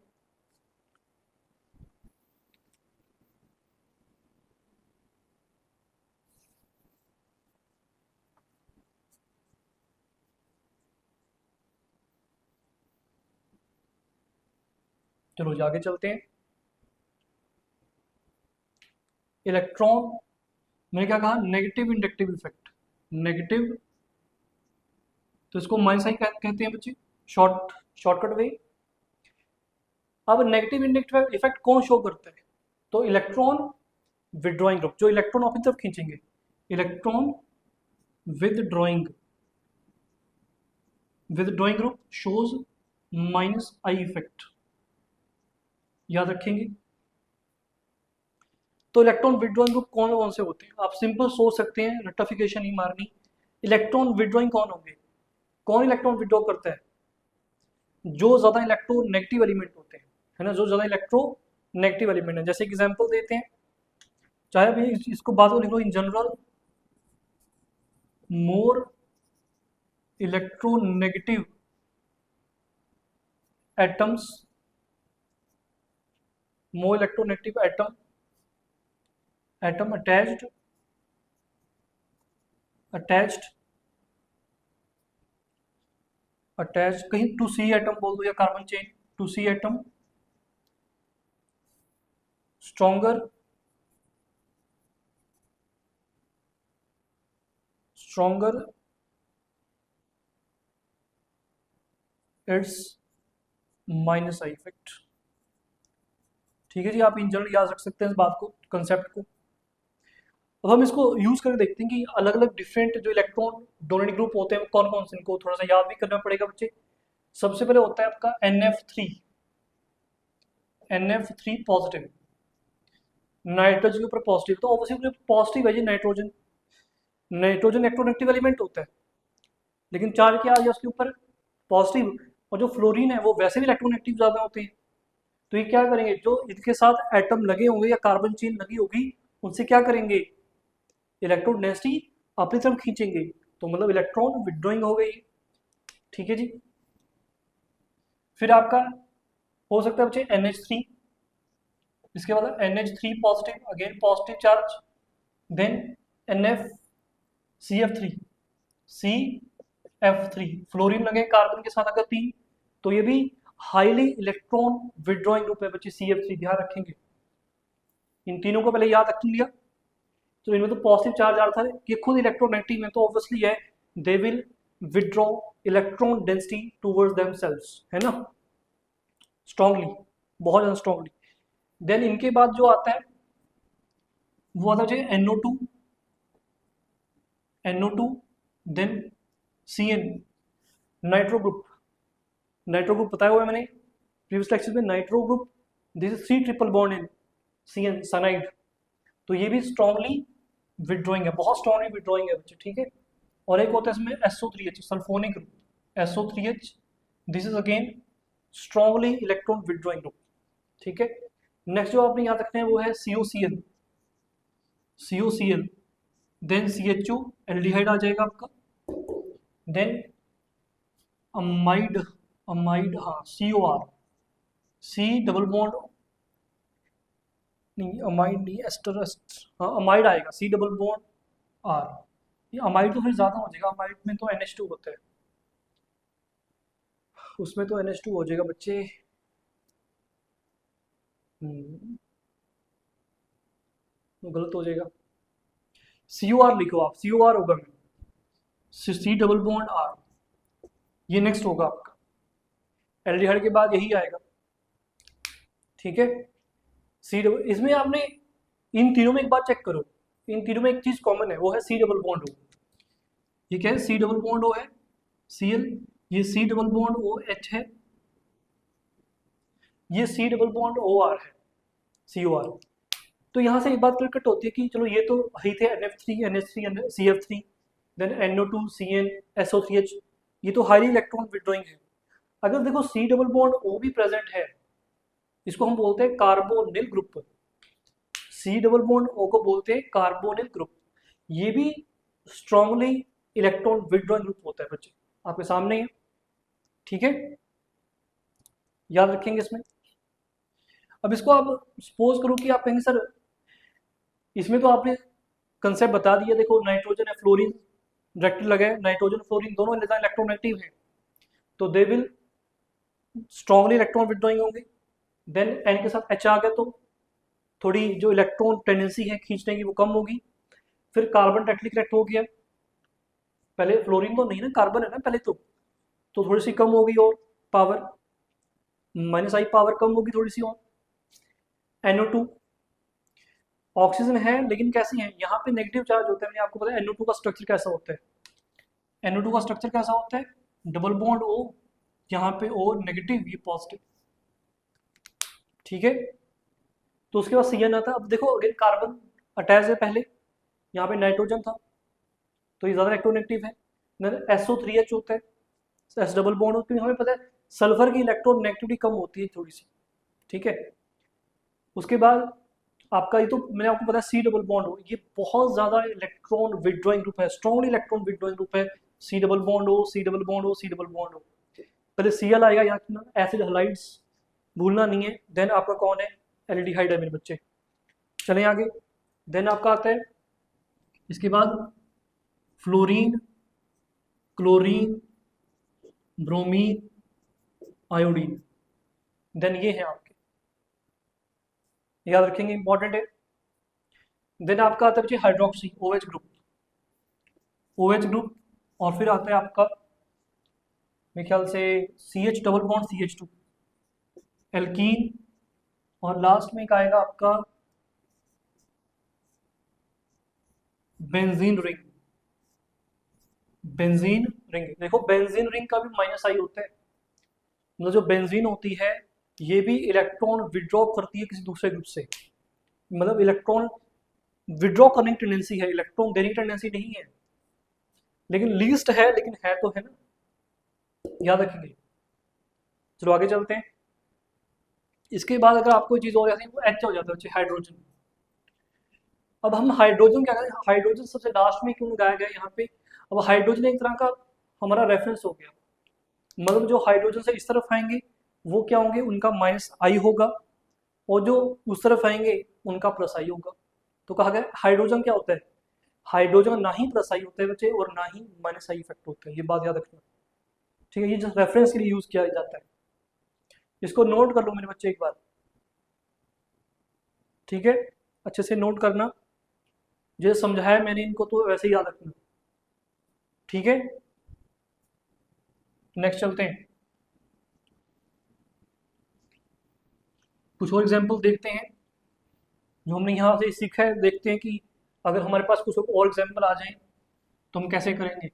चलो जी आगे चलते हैं, इलेक्ट्रॉन, मैंने क्या कहा, नेगेटिव इंडक्टिव इफेक्ट, नेगेटिव, तो इसको माइनस साइन कहते हैं बच्चे, शॉर्टकट वे। अब नेगेटिव इंडक्टिव इफेक्ट कौन शो करता है, तो इलेक्ट्रॉन विदड्रॉइंग ग्रुप, जो इलेक्ट्रॉन अपनी तरफ खींचेंगे, electron withdrawing group shows minus I effect, याद रखेंगे। तो इलेक्ट्रॉन विदड्रॉइंग ग्रुप कौन कौन से होते हैं, आप सिंपल सोच सकते हैं, रट्टाफिकेशन नहीं मारनी। इलेक्ट्रॉन विदड्रॉइंग कौन होंगे, कौन इलेक्ट्रॉन विदड्रॉ करता है, जो ज्यादा इलेक्ट्रो नेगेटिव एलिमेंट होते हैं, है ना, जो ज्यादा इलेक्ट्रो नेगेटिव एलिमेंट है। जैसे एग्जांपल देते हैं, चाहे अभी इसको बात को लिख लो, in general more electronegative atoms, more electronegative atom, atom attached, attached, attach, कहीं टू सी एटम बोल दो या carbon chain, to C atom, stronger, stronger, it's minus I effect. ठीक है जी, आप इन जनरल याद रख सकते हैं इस बात को, कंसेप्ट को। अब हम इसको यूज करके देखते हैं कि अलग अलग डिफरेंट जो इलेक्ट्रॉन डोनेटिंग ग्रुप होते हैं वो कौन कौन से, इनको थोड़ा सा याद भी करना पड़ेगा बच्चे। सबसे पहले होता है आपका NF3, NF3 पॉजिटिव, नाइट्रोजन के ऊपर पॉजिटिव, तो ऑब्वियसली पॉजिटिव है ये नाइट्रोजन, नाइट्रोजन इलेक्ट्रोनेगेटिव एलिमेंट होता है, लेकिन चार्ज क्या आ गया उसके ऊपर, पॉजिटिव। और जो फ्लोरीन है वो वैसे भी इलेक्ट्रोनेगेटिव ज़्यादा होते हैं, तो ये क्या करेंगे, जो इनके साथ एटम लगे होंगे या कार्बन चेन लगी होगी, उनसे क्या करेंगे, इलेक्ट्रॉन डेंसिटी अपनी तरफ खींचेंगे, तो मतलब इलेक्ट्रॉन विड्रॉइंग हो गई। ठीक है जी। फिर आपका हो सकता है बच्चे NH3, इसके बाद NH3 positive, again positive charge, then CF3, CF3 fluorine लगे कार्बन के साथ अगर 3, तो ये भी हाईली इलेक्ट्रॉन विड्रॉइंग ग्रुप है बच्चे, CF3 ध्यान रखेंगे। इन तीनों को पहले याद रख लिया, तो इनमें तो पॉजिटिव चार्ज आ रहा था, ये खुद इलेक्ट्रोनेगेटिव है, तो ऑब्वियसली है they will withdraw electron density towards themselves, है ना, स्ट्रांगली, बहुत ज़्यादा स्ट्रांगली। देन इनके बाद जो आता है वो आता है NO2, NO2, then CN, nitro group, nitro group बताया हुआ है मैंने प्रीवियस लेक्चर में, nitro group, this is 3 triple bond in CN, cyanide, तो ये भी स्ट्रांगली विड्रॉइंग है, बहुत स्ट्रांगली विड्रॉइंग है बच्चे। ठीक है। और एक होता है इसमें SO3H, sulphonic group, SO3H, this is again strongly electron withdrawing group. ठीक है। नेक्स्ट जो आपने याद रखना है वो है COCl, COCl, then CHO, aldehyde आ जाएगा आपका, देन अमाइड, अमाइड, हाँ COR, C डबल बॉन्ड, नहीं अमाइड नहीं, एस्टर, हाँ अमाइड आएगा, C डबल बॉन्ड R, ये अमाइड तो फिर ज़्यादा हो जाएगा, अमाइड में तो NH2 होता है, उसमें तो NH2 हो जाएगा बच्चे। गलत हो जाएगा, COR लिखो आप, COR होगा, मैं C डबल बॉन्ड R, ये नेक्स्ट होगा आपका, एल्डिहाइड के बाद यही आएगा। ठीक है। सी डबल, इसमें आपने इन तीनों में एक बात चेक करो, इन तीनों में एक चीज कॉमन है, वो है C डबल बॉन्ड O। ये क्या है, C डबल बॉन्ड O है, Cl, ये C डबल बॉन्ड OH है, ये C डबल बॉन्ड OR है, COR। तो यहाँ से एक बात क्लियर कट होती है कि चलो ये तो ही थे NF3, NH3, CF3, then NO2, CN, SO3H, ये तो हाईली इलेक्ट्रॉन विड्रॉइंग है। अगर देखो C डबल बॉन्ड O भी प्रेजेंट है, इसको हम बोलते हैं carbonyl group, C double bond O को बोलते हैं कार्बोनिल ग्रुप, ये भी स्ट्रांगली इलेक्ट्रॉन विड्रॉइंग ग्रुप होता है बच्चे, आपके सामने है। ठीक है, याद रखेंगे इसमें। अब इसको आप सपोज करो कि आप कहेंगे सर इसमें तो आपने कंसेप्ट बता दिया, देखो नाइट्रोजन है, फ्लोरीन डायरेक्टली लगा है, नाइट्रोजन फ्लोरीन दोनों इलेक्ट्रोनेगेटिव है, तो they will strongly electron withdrawing होंगे। देन N के साथ H आ गया तो थोड़ी जो इलेक्ट्रॉन टेंडेंसी है खींचने की वो कम होगी। फिर कार्बन डायरेक्टली कनेक्ट हो गया, पहले फ्लोरीन तो नहीं ना, कार्बन है ना पहले तो थोड़ी सी कम होगी, और पावर -I पावर कम होगी थोड़ी सी, और NO2 ऑक्सीजन है लेकिन कैसी है, यहाँ पे नेगेटिव चार्ज होता है, मैंने आपको बताया NO2 का स्ट्रक्चर कैसा होता है, NO2 का स्ट्रक्चर कैसा होता है, डबल बॉन्ड O, यहाँ पे O नेगेटिव, ये पॉजिटिव। ठीक है, तो उसके बाद CN आता है। अब देखो अगेन कार्बन अटैच है, पहले यहाँ पे नाइट्रोजन था तो ये ज़्यादा इलेक्ट्रोनेगेटिव है, देन SO3H होता है, S डबल बॉन्ड, क्योंकि हमें पता है सल्फर की इलेक्ट्रॉन नेगेटिविटी कम होती है थोड़ी सी। ठीक है, उसके बाद आपका ये तो मैंने आपको बताया C डबल बॉन्ड हो, ये बहुत ज़्यादा इलेक्ट्रॉन विड्रॉइंग ग्रुप है, स्ट्रॉन्गली इलेक्ट्रॉन विड्रॉइंग ग्रुप है, C डबल बॉन्ड हो, C डबल बॉन्ड हो, C डबल बॉन्ड हो। पहले Cl आएगा याद रखना, एसिड हलाइड्स भूलना नहीं है। देन आपका कौन है, एल्डिहाइड है मेरे बच्चे। चलें आगे। देन आपका आता है इसके बाद fluorine, chlorine, bromine, iodine. Then ये है आपके, याद रखेंगे, इंपॉर्टेंट है। देन आपका आता है बच्चे hydroxy, OH group, OH group. और फिर आता है आपका मेरे ख्याल से CH double bond CH2, alkene. और लास्ट में एक आएगा आपका बेंजीन रिंग, बेंजीन रिंग। देखो बेंजीन रिंग का भी माइनस आई होता है, मतलब जो बेंजीन होती है ये भी इलेक्ट्रॉन विड्रॉ करती है किसी दूसरे ग्रुप से, मतलब इलेक्ट्रॉन विड्रॉ करने की टेंडेंसी है, इलेक्ट्रॉन देने की टेंडेंसी नहीं है, लेकिन लीस्ट है, लेकिन है तो है ना, याद रखेंगे। चलो आगे चलते हैं। इसके बाद अगर आपको चीज और आती है वो H हो जाता है, हाइड्रोजन। अब हम हाइड्रोजन क्या करें, हाइड्रोजन सबसे लास्ट में क्यों लगाया गया यहाँ पे। अब हाइड्रोजन एक तरह का हमारा रेफरेंस हो गया, मतलब जो हाइड्रोजन से इस तरफ आएंगे वो क्या होंगे, उनका -I होगा, और जो उस तरफ आएंगे उनका +I होगा। तो कहा गया हाइड्रोजन क्या होता है, हाइड्रोजन ना ही +I होता है बच्चे और ना ही -I इफेक्ट होता है, ये बात याद रखना, ठीक है। ये जस्ट रेफरेंस के लिए यूज किया जाता है, इसको नोट कर लो मेरे बच्चे एक बार, ठीक है, अच्छे से नोट करना। जैसे समझाया मैंने इनको तो वैसे ही याद रखना, ठीक है। नेक्स्ट चलते हैं, कुछ और एग्जाम्पल देखते हैं जो हमने यहाँ से सीखा है। देखते हैं कि अगर हमारे पास कुछ और एग्जाम्पल आ जाए तो हम कैसे करेंगे।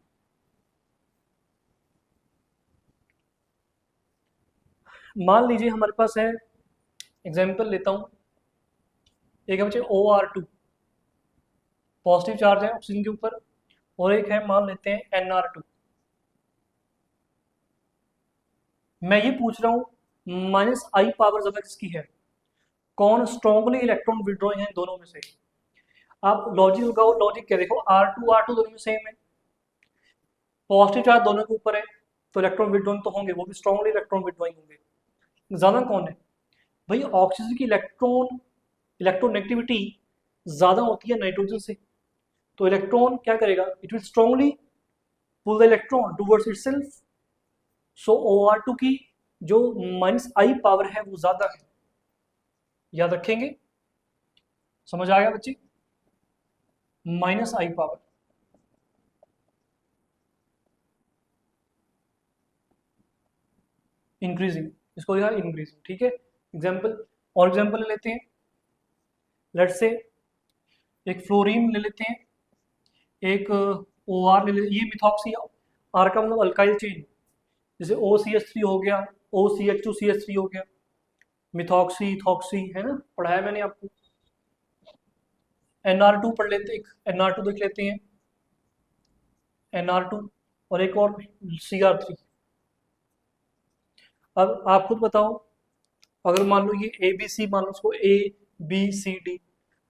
मान लीजिए हमारे पास है, एग्जाम्पल लेता हूँ, एक है बच्चे OR2, पॉजिटिव चार्ज है ऑक्सीजन के ऊपर, और एक है मान लेते हैं NR2। मैं ये पूछ रहा हूँ -I पावर ज्यादा किसकी है, कौन स्ट्रॉन्गली इलेक्ट्रॉन विड्रॉइंग है दोनों में से। आप लॉजिक लगाओ, लॉजिक क्या देखो, R2 दोनों में सेम है, पॉजिटिव चार्ज दोनों के ऊपर है, तो इलेक्ट्रॉन विड्रॉइंग तो होंगे, वो भी स्ट्रॉन्गली इलेक्ट्रॉन विड्रॉइंग होंगे। ज्यादा कौन है भाई, ऑक्सीजन की इलेक्ट्रोनेगेटिविटी ज्यादा होती है नाइट्रोजन से, तो इलेक्ट्रॉन क्या करेगा, it will strongly pull the electron towards itself. So OR2 की जो -I पावर है वो ज्यादा है, याद रखेंगे, समझ आ गया बच्चे, -I पावर। इंक्रीजिंग, इसको यार इंक्रीजिंग, ठीक है। एग्जाम्पल, और एग्जाम्पल ले लेते हैं, लेट्स से एक फ्लोरीन ले लेते हैं, एक OR ले लेते, ये मिथॉक्सी, R का मतलब अल्काइल चेन, जैसे OCH3 हो गया, OCH2CH3 हो गया, मिथॉक्सी, इथॉक्सी, है ना, पढ़ाया मैंने आपको। NR2 पढ़ लेते, एक NR2 देख लेते हैं, NR2, और एक और CR3। अब आप खुद बताओ, अगर मान लो ये ABC, मान लो इसको ABCD,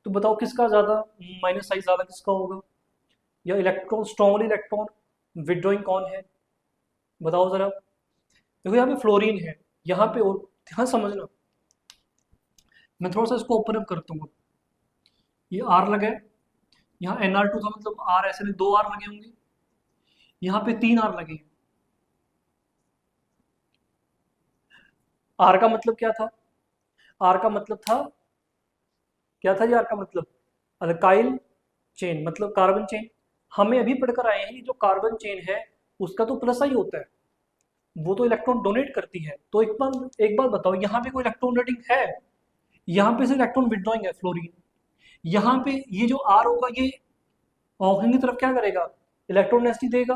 तो बताओ किसका ज्यादा -I ज्यादा किसका होगा, या इलेक्ट्रॉन स्ट्रॉन्गली इलेक्ट्रॉन विड्रॉइंग कौन है, बताओ जरा। देखो यहाँ पे फ्लोरीन है, यहाँ पे, और ध्यान समझना, मैं थोड़ा सा इसको ओपन अप करता हूँ। ये R लगा है, यहाँ NR2 था, मतलब R ऐसे नहीं, 2 R लगे होंगे, यहाँ पे 3 R लगे हैं। R का मतलब क्या था, R का मतलब था, क्या था जी R का मतलब, अल्काइल चेन, मतलब कार्बन चेन। हमें अभी पढ़कर आए हैं जो कार्बन चेन है उसका तो +I होता है, वो तो इलेक्ट्रॉन डोनेट करती है। तो एक बार बताओ, यहाँ पे कोई इलेक्ट्रॉन डोनेटिंग है, यहाँ पे से इलेक्ट्रॉन विड्रॉइंग है फ्लोरीन, यहाँ पे ये जो R होगा ये ऑक्सीजन की तरफ क्या करेगा, इलेक्ट्रॉन डेंसिटी देगा।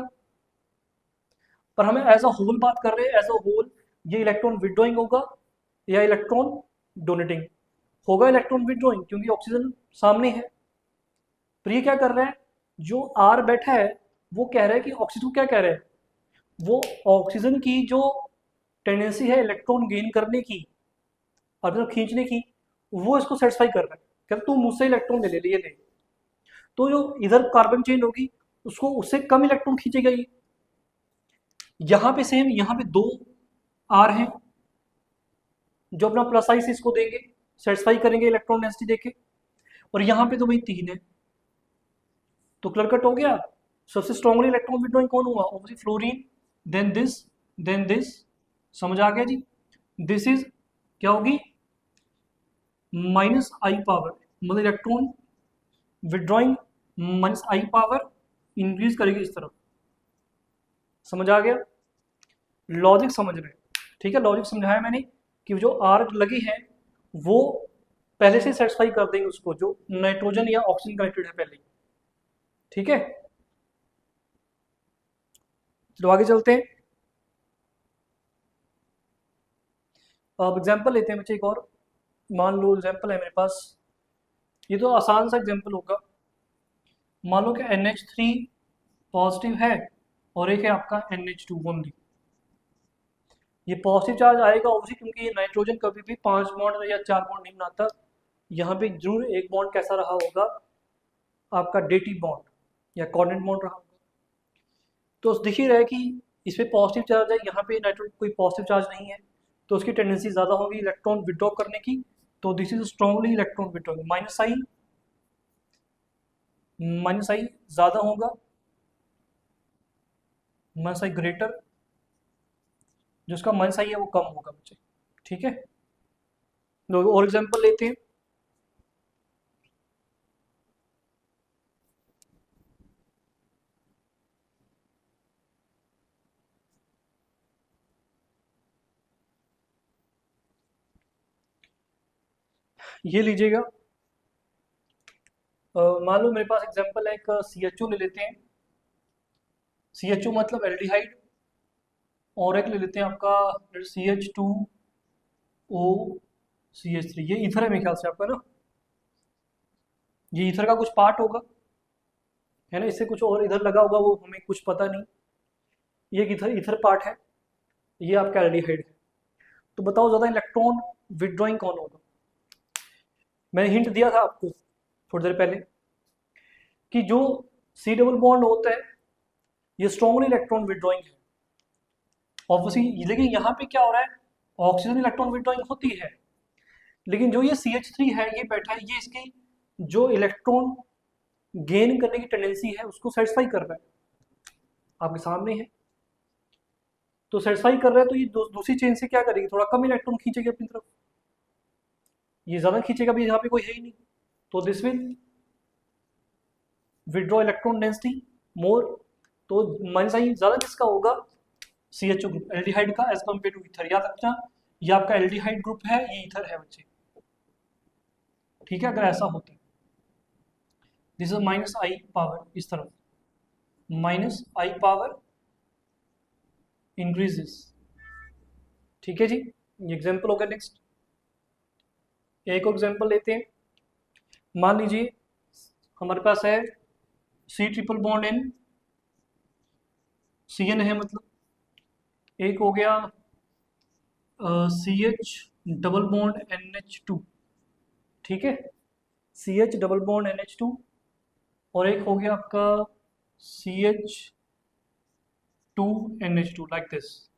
पर हमें एज अ होल बात कर रहे हैं, एज अ होल ये इलेक्ट्रॉन विड्रॉइंग होगा या इलेक्ट्रॉन डोनेटिंग होगा, इलेक्ट्रॉन विड्रॉइंग, क्योंकि ऑक्सीजन सामने है। पर ये क्या कर रहा है, जो R बैठा है वो कह रहा है कि ऑक्सीजन, क्या कह रहा है, वो ऑक्सीजन की जो टेंडेंसी है इलेक्ट्रॉन गेन करने की और मतलब खींचने की, वो इसको सेटिस्फाई कर रहा है, कहते तू मुझसे इलेक्ट्रॉन ले ले, ये ले। तो जो इधर कार्बन चेन होगी उसको उससे कम इलेक्ट्रॉन खींचेगा ये। यहाँ पे सेम, यहाँ पे 2 आर हैं जो अपना प्लस आई से इसको देंगे, सेटिस्फाई करेंगे इलेक्ट्रॉन डेंसिटी देके, और यहाँ पे तो भाई 3 है, तो क्लियर कट हो गया। सबसे स्ट्रॉन्गली इलेक्ट्रॉन विड्रॉइंग कौन हुआ? ऑब्वियसली फ्लोरीन, देन दिस, समझ आ गया जी। दिस इज क्या होगी? माइनस आई पावर, मतलब इलेक्ट्रॉन विड्रॉइंग माइनस आई पावर इंक्रीज करेगी इस तरफ, समझ आ गया? लॉजिक समझ रहे हैं, ठीक है? लॉजिक समझाया मैंने कि जो आर लगे हैं वो पहले से सेटिस्फाई कर देंगे उसको, जो नाइट्रोजन या ऑक्सीजन कनेक्टेड है पहले ही, ठीक है? चलो आगे चलते हैं। अब एग्जाम्पल लेते हैं बच्चे एक और। मान लो एग्जाम्पल है मेरे पास, ये तो आसान सा एग्जाम्पल होगा। मान लो कि NH3 पॉजिटिव है और एक है आपका NH2 ओनली। ये पॉजिटिव चार्ज आएगा ऑब्वियसली, क्योंकि ये नाइट्रोजन कभी भी 5 बॉन्ड या 4 बॉन्ड नहीं बनाता। यहाँ पे जरूर एक बॉन्ड कैसा रहा होगा? आपका डेटिव बॉन्ड या कोऑर्डिनेट बॉन्ड रहा होगा। तो दिख ही रहा है कि इसमें पॉजिटिव चार्ज है, यहाँ पे नाइट्रोजन कोई पॉजिटिव चार्ज नहीं है, तो उसकी टेंडेंसी ज़्यादा होगी इलेक्ट्रॉन विड्रॉ करने की। तो this is strongly electron withdraw, minus I ज़्यादा होगा, माइनस आई ग्रेटर, जो उसका माइनस आई है वो कम होगा बच्चे, ठीक है? और एग्जांपल लेते हैं। ये लीजिएगा, मान लो मेरे पास एग्जांपल है एक CHO ले लेते हैं। CHO मतलब एल्डिहाइड, और एक ले लेते हैं आपका CH2OCH3। ये ईथर है मेरे ख्याल से आपका ना, ये ईथर का कुछ पार्ट होगा, है ना? इससे कुछ और इधर लगा होगा, वो हमें कुछ पता नहीं। ये ईथर ईथर पार्ट है, ये आपका एल्डिहाइड है। तो बताओ ज़्यादा इलेक्ट्रॉन विड्रॉइंग कौन होगा? मैंने हिंट दिया था आपको थोड़ी देर पहले कि जो C डबल बॉन्ड होता है ये स्ट्रॉन्गली इलेक्ट्रॉन विड्रॉइंग है ऑब्वियसली, लेकिन यहाँ पे क्या हो रहा है? ऑक्सीजन इलेक्ट्रॉन विड्रॉइंग होती है, लेकिन जो ये CH3 है ये बैठा है, ये इसकी जो इलेक्ट्रॉन गेन करने की टेंडेंसी है उसको सेटिस्फाई कर रहा है, आपके सामने है। तो सेटिस्फाई कर रहा है, तो ये दूसरी चेन से क्या करेगी? थोड़ा कम इलेक्ट्रॉन खींचेगी अपनी तरफ, ये ज़्यादा खींचेगा भी, यहाँ पे कोई है ही नहीं, तो this will withdraw electron density more. तो माइनस आई ज़्यादा किसका होगा? CHO ग्रुप, एल्डिहाइड का, एज कम्पेयर टू ईथर। याद रखना, ये आपका एल्डिहाइड ग्रुप है, ये ईथर है बच्चे, ठीक है? अगर ऐसा होता है, this is minus I power, इस तरफ माइनस आई पावर इंक्रीजेस, ठीक है जी? ये एग्जाम्पल होगा। नेक्स्ट एक और एग्जाम्पल लेते हैं। मान लीजिए हमारे पास है C triple bond N, CN है मतलब, एक हो गया CH डबल बॉन्ड NH2, ठीक है? CH डबल बॉन्ड NH2, और एक हो गया आपका CH2NH2, लाइक दिस।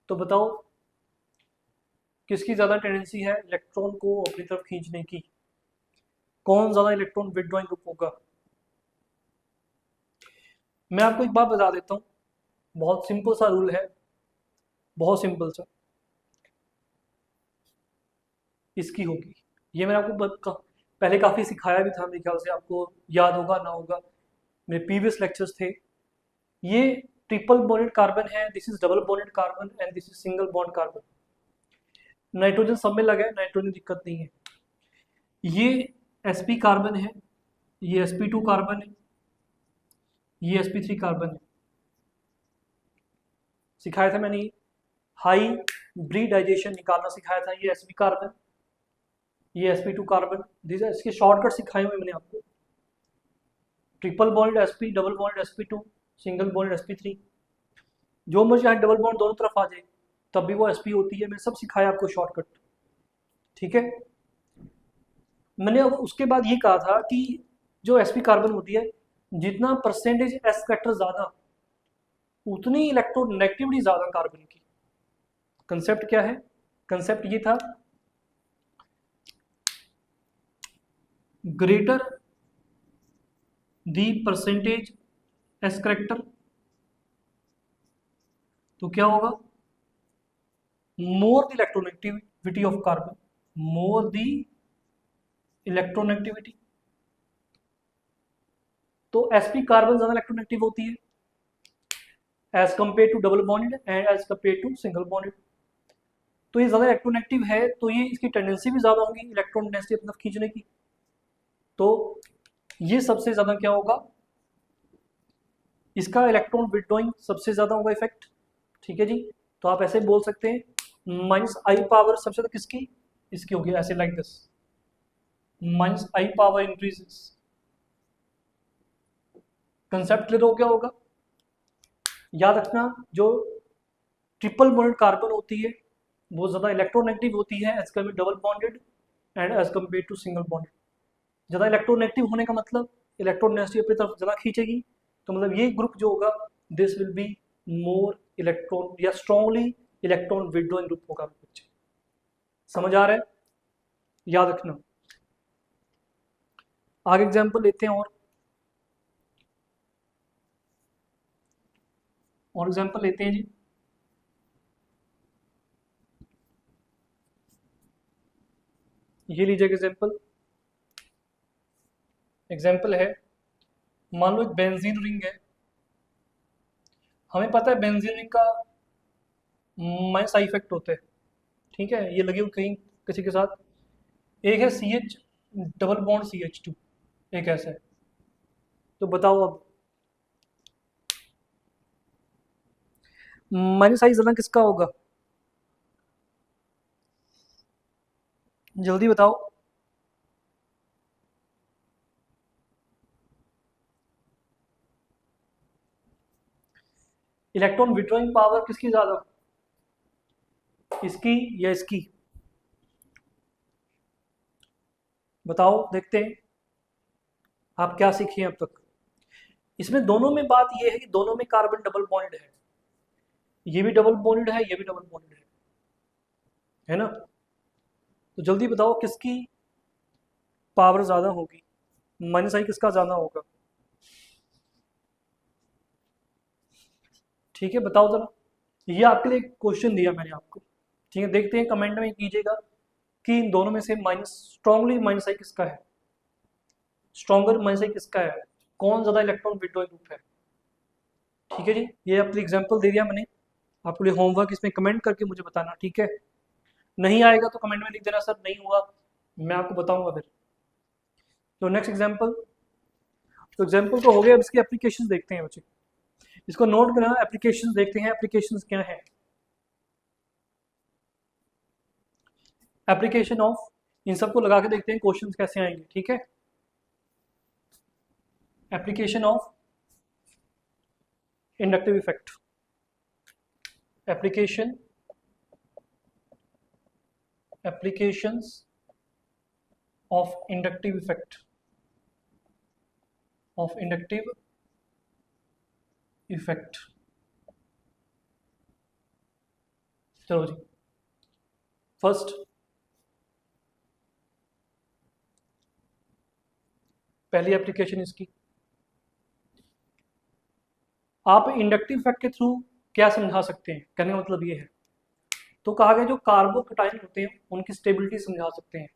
तो बताओ किसकी ज़्यादा टेंडेंसी है इलेक्ट्रॉन को अपनी तरफ खींचने की? कौन ज़्यादा इलेक्ट्रॉन विड्रॉइंग ग्रुप होगा? मैं आपको एक बात बता देता हूँ, बहुत सिंपल सा रूल है, बहुत सिंपल सा, इसकी होगी। ये मैंने आपको पहले काफ़ी सिखाया भी था, मेरे ख्याल से आपको याद होगा ना होगा, मेरे प्रीवियस लेक्चर्स थे। ये ट्रिपल बॉन्डेड कार्बन है, this is double bonded carbon and this is single bond carbon. Nitrogen सब में लगा है, नाइट्रोजन दिक्कत नहीं है। ये sp कार्बन है, ये sp2 कार्बन है, ये sp3 कार्बन है। सिखाया था मैंने, हाई ब्रीडाइजेशन निकालना सिखाया था। ये sp कार्बन, ये sp2 कार्बन, इसके शॉर्टकट सिखाए हुए मैंने आपको। Triple bonded sp, double bonded sp2, single bonded sp3। जो मुझे यहाँ डबल बॉन्ड दोनों तरफ आ जाए तब भी वो sp होती है, मैंने सब सिखाया आपको शॉर्टकट, ठीक है? मैंने अब उसके बाद ये कहा था कि जो sp कार्बन होती है, जितना परसेंटेज s फैक्टर ज़्यादा, उतनी इलेक्ट्रोनेगेटिविटी ज़्यादा कार्बन की। कंसेप्ट क्या है? कंसेप्ट ये था, greater the percentage S character, तो क्या होगा? More the electronegativity of carbon, more the electronegativity. तो sp कार्बन ज्यादा इलेक्ट्रोनेगेटिव होती है as compare to double bonded and as compare to single bonded. तो ये ज्यादा इलेक्ट्रोनेगेटिव है, तो ये इसकी टेंडेंसी भी ज्यादा होगी इलेक्ट्रॉन डेंसिटी अपनी तरफ खींचने की। तो ये सबसे ज्यादा क्या होगा? इसका इलेक्ट्रॉन विड्रॉइंग सबसे ज्यादा होगा इफेक्ट। ठीक है जी। तो आप ऐसे बोल सकते हैं माइनस आई पावर सबसे ज्यादा किसकी? इसकी होगी, ऐसे like this, minus I power increases. Concept clear हो गया होगा? याद रखना, जो ट्रिपल बॉन्डेड कार्बन होती है वो ज्यादा इलेक्ट्रोनेगेटिव होती है as compare double bonded and as compare to single bonded. ज्यादा इलेक्ट्रोनेगेटिव होने का मतलब इलेक्ट्रॉन डेंसिटी अपनी तरफ ज्यादा खींचेगी, तो मतलब ये ग्रुप जो होगा this will be more electron या स्ट्रॉन्गली इलेक्ट्रॉन विड्रॉइंग ग्रुप होगा बच्चे। समझ आ रहा है? याद रखना। आगे एग्जांपल लेते हैं और एग्जांपल लेते हैं जी। ये लीजिए एग्जांपल। एग्जांपल है, मान लो एक बेंजीन रिंग है। हमें पता है बेंजीन रिंग का माइनस आई इफेक्ट होता है। ठीक है, ये लगे हुए कहीं किसी के साथ। एक है C H double bond CH2, एक ऐसा है। तो बताओ अब माइनस आई ज्यादा किसका होगा? जल्दी बताओ। इलेक्ट्रॉन विड्रॉइंग पावर किसकी ज्यादा, इसकी या इसकी? बताओ, देखते हैं आप क्या सीखे अब तक। इसमें दोनों में बात यह है कि दोनों में कार्बन डबल बॉन्डेड है, ये भी डबल बॉन्डेड है, ये भी डबल बॉन्डेड है ना? तो जल्दी बताओ किसकी पावर ज्यादा होगी, माइनस आई किसका ज्यादा होगा? ठीक है, बताओ जरा। ये आपके लिए क्वेश्चन दिया मैंने आपको। ठीक है, देखते हैं कमेंट में कीजिएगा कि इन दोनों में से माइनस स्ट्रॉन्गली माइनस आई किसका है, स्ट्रॉन्गर माइनस आई किसका है, कौन ज्यादा इलेक्ट्रॉन विड्रॉइंग ग्रुप है। ठीक है जी, ये अपनी एग्जांपल दे दिया मैंने आपके लिए। होमवर्क इसमें कमेंट करके मुझे बताना, ठीक है? नहीं आएगा तो कमेंट में लिख देना सर नहीं हुआ, मैं आपको बताऊंगा फिर। तो नेक्स्ट एग्जांपल, तो एग्जांपल तो हो गया, अब इसकी एप्लीकेशंस देखते हैं बच्चे। इसको नोट करना, एप्लीकेशंस देखते हैं, एप्लीकेशंस क्या है। एप्लीकेशन ऑफ, इन सबको लगा के देखते हैं क्वेश्चंस कैसे आएंगे। ठीक है, application of inductive effect, applications of inductive effect, चलो जी। फर्स्ट, पहली एप्लीकेशन इसकी, आप इंडक्टिव इफेक्ट के थ्रू क्या समझा सकते हैं, कहने का मतलब ये है। तो कहा गया जो कार्बोकटाइन होते हैं उनकी स्टेबिलिटी समझा सकते हैं,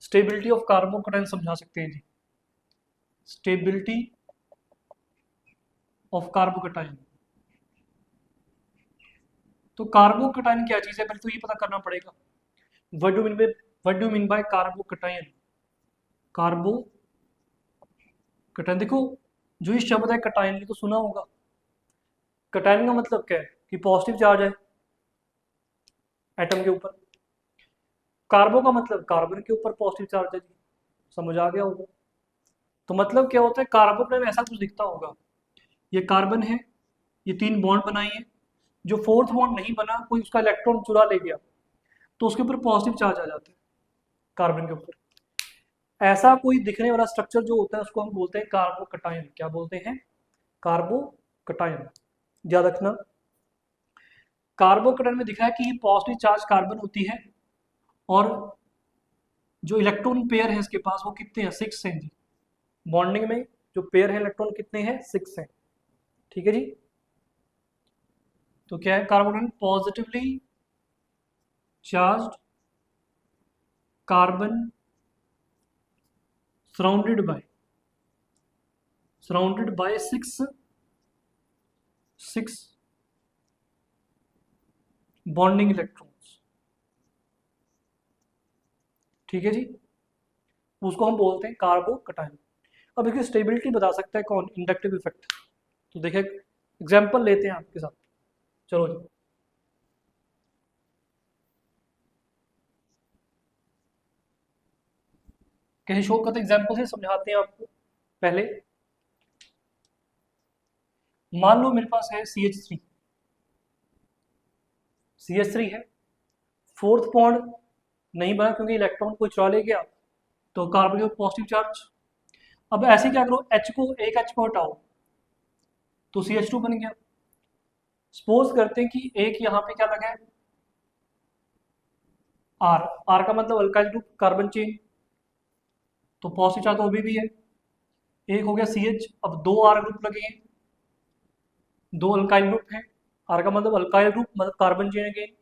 स्टेबिलिटी ऑफ कार्बोकटाइन समझा सकते हैं जी, स्टेबिलिटी ऑफ कार्बोकटाइन। तो कार्बोकटाइन क्या चीज है, पहले तो ये पता करना पड़ेगा। What do mean by कार्बोकटाइन? कार्बोकटाइन, देखो जो ये शब्द है कटाइन, ये तो सुना होगा। कटाइन का मतलब क्या है कि पॉजिटिव चार्ज है एटम के ऊपर। कार्बो का मतलब कार्बन के ऊपर पॉजिटिव चार्ज है जी, समझ आ गया होगा। तो मतलब क्या होता है, कार्बोकटाइन ऐसा कुछ दिखता होगा, ये कार्बन है, ये 3 बॉन्ड बनाई है, जो 4th बॉन्ड नहीं बना, कोई उसका इलेक्ट्रॉन चुरा ले गया, तो उसके ऊपर पॉजिटिव चार्ज आ जाता है कार्बन के ऊपर। ऐसा कोई दिखने वाला स्ट्रक्चर जो होता है उसको हम बोलते हैं कार्बोकटाइन। क्या बोलते हैं? कार्बोकटाइन। याद रखना, कार्बोकैटायन में दिख रहा है कि पॉजिटिव चार्ज कार्बन होती है और जो इलेक्ट्रॉन पेयर है इसके पास वो कितने हैं, 6 हैं जी। बॉन्डिंग में जो पेयर है इलेक्ट्रॉन कितने हैं, 6 हैं। ठीक है जी। तो क्या है, carbocation positively charged carbon surrounded by 6 bonding electrons. ठीक है जी, उसको हम बोलते हैं कार्बोकैटायन। अब इसकी स्टेबिलिटी बता सकता है कौन, इंडक्टिव इफेक्ट। तो देखिए एग्जांपल लेते हैं आपके साथ, चलो जी। कैसे शो करते एग्जांपल से समझाते हैं आपको। पहले मान लो मेरे पास है CH3 है, फोर्थ बॉन्ड नहीं बना क्योंकि इलेक्ट्रॉन को चुरा ले गया, तो कार्बन के पॉजिटिव चार्ज। अब ऐसे क्या करो, एक H को हटाओ तो CH2 बन गया। सपोज करते हैं कि एक यहाँ पे क्या लगा है R का मतलब अल्काइल ग्रुप कार्बन चेन, तो पॉजिटिव चार्ज तो अभी भी है। एक हो गया CH, अब 2 R ग्रुप लगे हैं, 2 अल्काइल ग्रुप है, R का मतलब अल्काइल ग्रुप मतलब कार्बन चेन अगेन।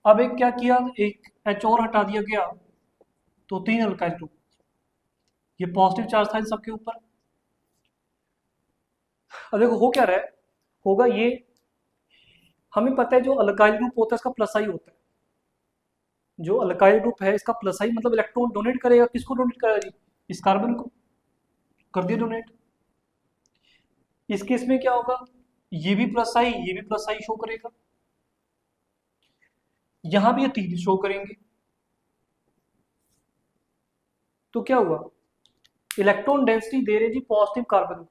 अब एक क्या किया, एक H और हटा दिया गया, तो 3 अल्काइल ग्रुप। ये पॉजिटिव चार्ज था इन सबके ऊपर। अब देखो हो क्या रहा है, होगा ये, हमें पता है जो अल्काइल ग्रुप होता है इसका प्लस आई होता है। जो अल्काइल ग्रुप है इसका प्लस आई मतलब इलेक्ट्रॉन डोनेट करेगा, किसको डोनेट करेगा जी, इस कार्बन को, कर दिया डोनेट। इस केस में क्या होगा, ये भी प्लस आई, ये भी प्लस आई शो करेगा, यहां भी ये 3 शो करेंगे। तो क्या हुआ, इलेक्ट्रॉन डेंसिटी दे रहे जी पॉजिटिव कार्बन को।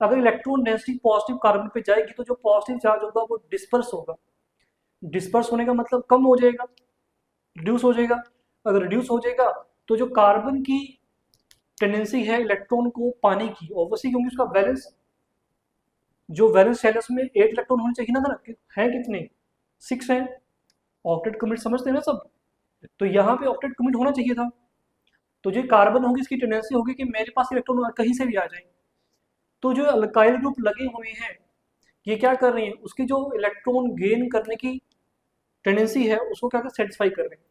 अगर इलेक्ट्रॉन डेंसिटी पॉजिटिव कार्बन पे जाएगी तो जो पॉजिटिव चार्ज होगा वो डिस्पर्स होगा। डिस्पर्स होने का मतलब कम हो जाएगा, रिड्यूस हो जाएगा। अगर रिड्यूस हो जाएगा तो जो कार्बन की टेंडेंसी है इलेक्ट्रॉन को पाने की, ऑब्वियसली क्योंकि उसका बैलेंस, जो वैलेंस शेल में 8 इलेक्ट्रॉन होने चाहिए ना, है कितने, 6 हैं। ऑक्टेट कमिट समझते हैं ना सब, तो यहाँ पे ऑक्टेट कमिट होना चाहिए था। तो जो कार्बन होगी इसकी टेंडेंसी होगी कि मेरे पास इलेक्ट्रॉन कहीं से भी आ जाए। तो जो अल्काइल ग्रुप लगे हुए हैं ये क्या कर रहे हैं, उसकी जो इलेक्ट्रॉन गेन करने की टेंडेंसी है उसको क्या कर सेटिस्फाई कर रहे हैं।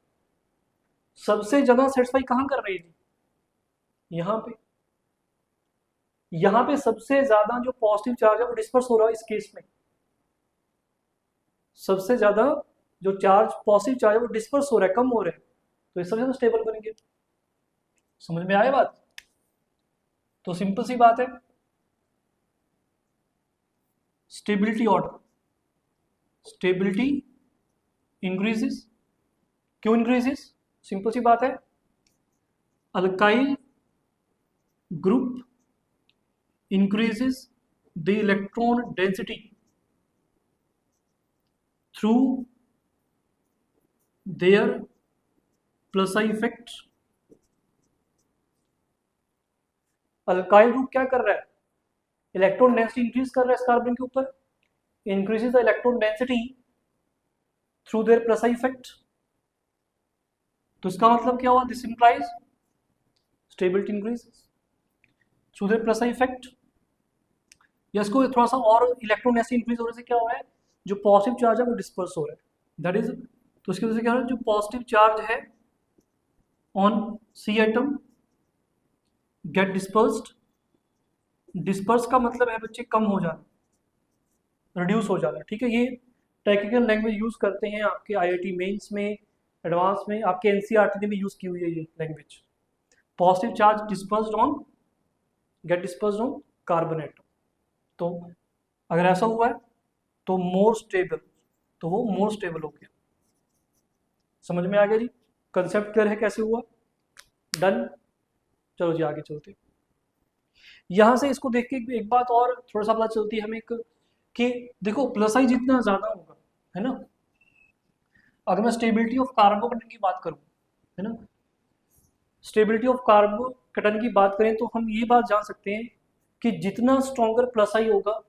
सबसे ज्यादा सेटिस्फाई कहाँ कर रहे हैं, यहाँ पे। यहाँ पे सबसे ज्यादा जो पॉजिटिव चार्ज है वो डिस्पर्स हो रहा है इस केस में। सबसे ज्यादा जो चार्ज पॉजिटिव चार्ज है वो डिस्पर्स हो रहा है, कम हो रहा है, तो ये सबसे ज्यादा स्टेबल बनेंगे। समझ में आया बात, तो सिंपल सी बात है, स्टेबिलिटी ऑर्डर, स्टेबिलिटी इंक्रीजेस। क्यों इंक्रीजेस, सिंपल सी बात है, alkyl group increases the electron density through their plus I effect। Alkyl group क्या कर रहा है, इलेक्ट्रॉन डेंसिटी इंक्रीज कर रहा है इस कार्बन के ऊपर, increases the electron density through their plus I effect. तो इसका मतलब क्या हुआ, this implies stability increases through their plus I effect. या इसको थोड़ा सा और, इलेक्ट्रॉन डेंसिटी इंक्रीज होने से क्या हो रहा है, जो पॉजिटिव चार्ज है वो डिस्पर्स हो रहा है, दैट इज। तो इसकी वजह से क्या हो रहा है, जो पॉजिटिव चार्ज है on C atom get dispersed. Disperse का मतलब है बच्चे कम हो जाना, रिड्यूस हो जाना। ठीक है, ये टेक्निकल लैंग्वेज यूज करते हैं आपके आईआईटी मेंस में, एडवांस में, आपके एनसीईआरटी ने भी यूज की हुई है ये language. Positive charge dispersed on, get dispersed on carbon atom. तो अगर ऐसा हुआ है तो मोर स्टेबल, तो वो मोर स्टेबल हो गया। समझ में आ गया जी, कंसेप्ट क्लियर है कैसे हुआ, डन। चलो जी आगे चलते हैं। यहाँ से इसको देख के एक बात और थोड़ा सा पता चलती है हमें कि देखो प्लस आई जितना ज़्यादा होगा, है ना, अगर मैं स्टेबिलिटी ऑफ कार्बोकैटायन की बात करूँ, है ना, स्टेबिलिटी ऑफ कार्बोकैटायन की बात करें तो हम ये बात जान सकते हैं कि जितना स्ट्रॉन्गर प्लस आई होगा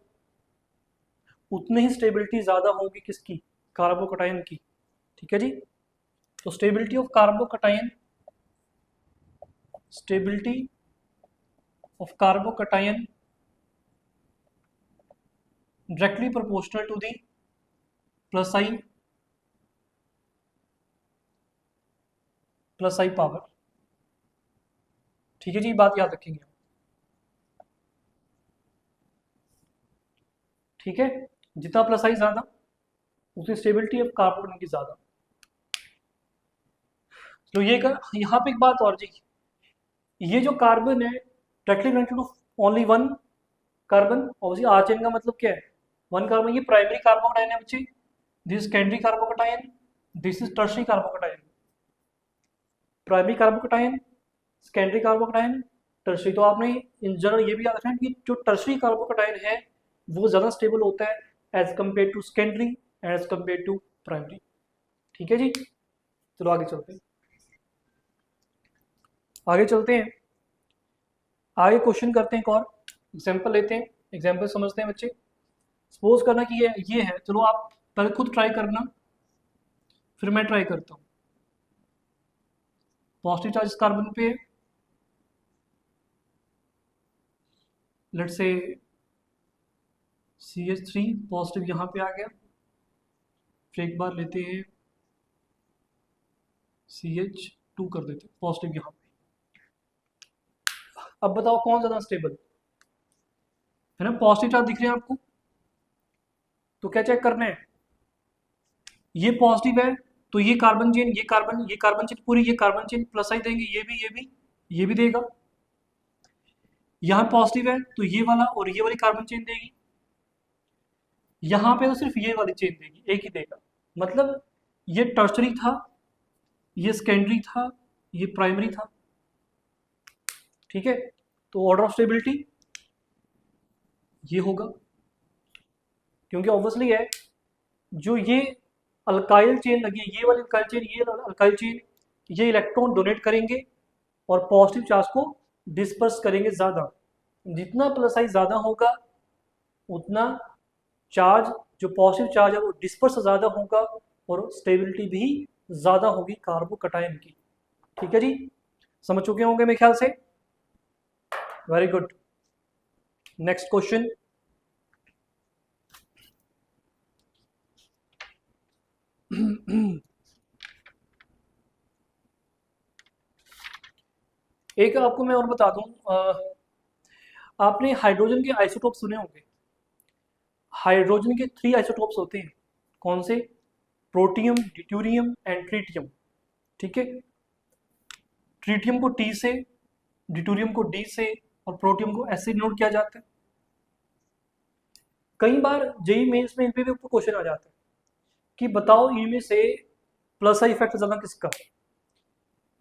उतनी ही स्टेबिलिटी ज़्यादा होगी किसकी, कार्बोकटायन की। ठीक है जी। तो stability of carbocation, stability of carbocation directly proportional to the plus I power. ठीक है जी, बात याद रखेंगे। ठीक है, जितना प्लस आई ज्यादा उतनी स्टेबिलिटी ऑफ कार्बन की ज्यादा। तो ये यहाँ पे एक बात और जी, ये जो कार्बन है directly connected to only one carbon, obviously R chain का मतलब क्या है, वन कार्बन। ये प्राइमरी कार्बोकटायन है बच्चे, this secondary carbocation, this is tertiary carbocation. Primary carbocation, secondary carbocation, tertiary. तो आपने इन जनरल ये भी याद रखना है कि जो टर्शरी कार्बोकटायन है वो ज़्यादा स्टेबल होता है as compare to secondary and as compare to primary. ठीक है जी, चलो आगे चलते हैं। आगे चलते हैं, आगे क्वेश्चन करते हैं। एक और एग्जाम्पल लेते हैं, एग्जाम्पल समझते हैं बच्चे। सपोज करना कि ये है, चलो आप पहले खुद ट्राई करना, फिर मैं ट्राई करता हूँ। पॉजिटिव चार्ज कार्बन पे, लेट्स से CH3 पॉजिटिव यहाँ पे आ गया, फिर एक बार लेते हैं CH2 कर देते हैं पॉजिटिव यहाँ पे। अब बताओ कौन ज़्यादा स्टेबल है ना, पॉजिटिव चार्ज दिख रहे हैं आपको, तो क्या चेक करना है, ये पॉजिटिव है तो ये कार्बन चेन, ये कार्बन चेन पूरी, ये कार्बन चेन प्लस आई देंगे, ये भी देगा। यहाँ पॉजिटिव है तो ये वाला और ये वाली कार्बन चेन देगी, यहाँ पे तो सिर्फ ये वाली चेन देगी, एक ही देगा। मतलब ये टर्शरी था, ये सेकेंडरी था, ये प्राइमरी था। ठीक है, तो ऑर्डर ऑफ स्टेबिलिटी ये होगा, क्योंकि ऑब्वियसली है जो ये अल्काइल चेन लगी है, ये वाली अल्काइल चेन, ये अल्काइल चेन, ये इलेक्ट्रॉन डोनेट करेंगे और पॉजिटिव चार्ज को डिस्पर्स करेंगे ज़्यादा। जितना प्लस आई ज़्यादा होगा उतना चार्ज, जो पॉजिटिव चार्ज है वो डिस्पर्स ज़्यादा होगा और स्टेबिलिटी भी ज़्यादा होगी कार्बोकटायन की। ठीक है जी, समझ चुके होंगे मेरे ख्याल से। Very good, next question. एक आपको मैं और बता दूं, आपने हाइड्रोजन के आइसोटोप सुने होंगे। हाइड्रोजन के 3 आइसोटोप्स होते हैं, कौन से, प्रोटियम, ड्यूटेरियम एंड ट्रिटियम। ठीक है, ट्रिटियम को T से, ड्यूटेरियम को D से और प्रोटियम को S से नोट किया जाता है। कई बार जेई मेंस में इन पे भी क्वेश्चन आ जाता है कि बताओ इनमें से प्लस आई इफेक्ट ज्यादा किसका,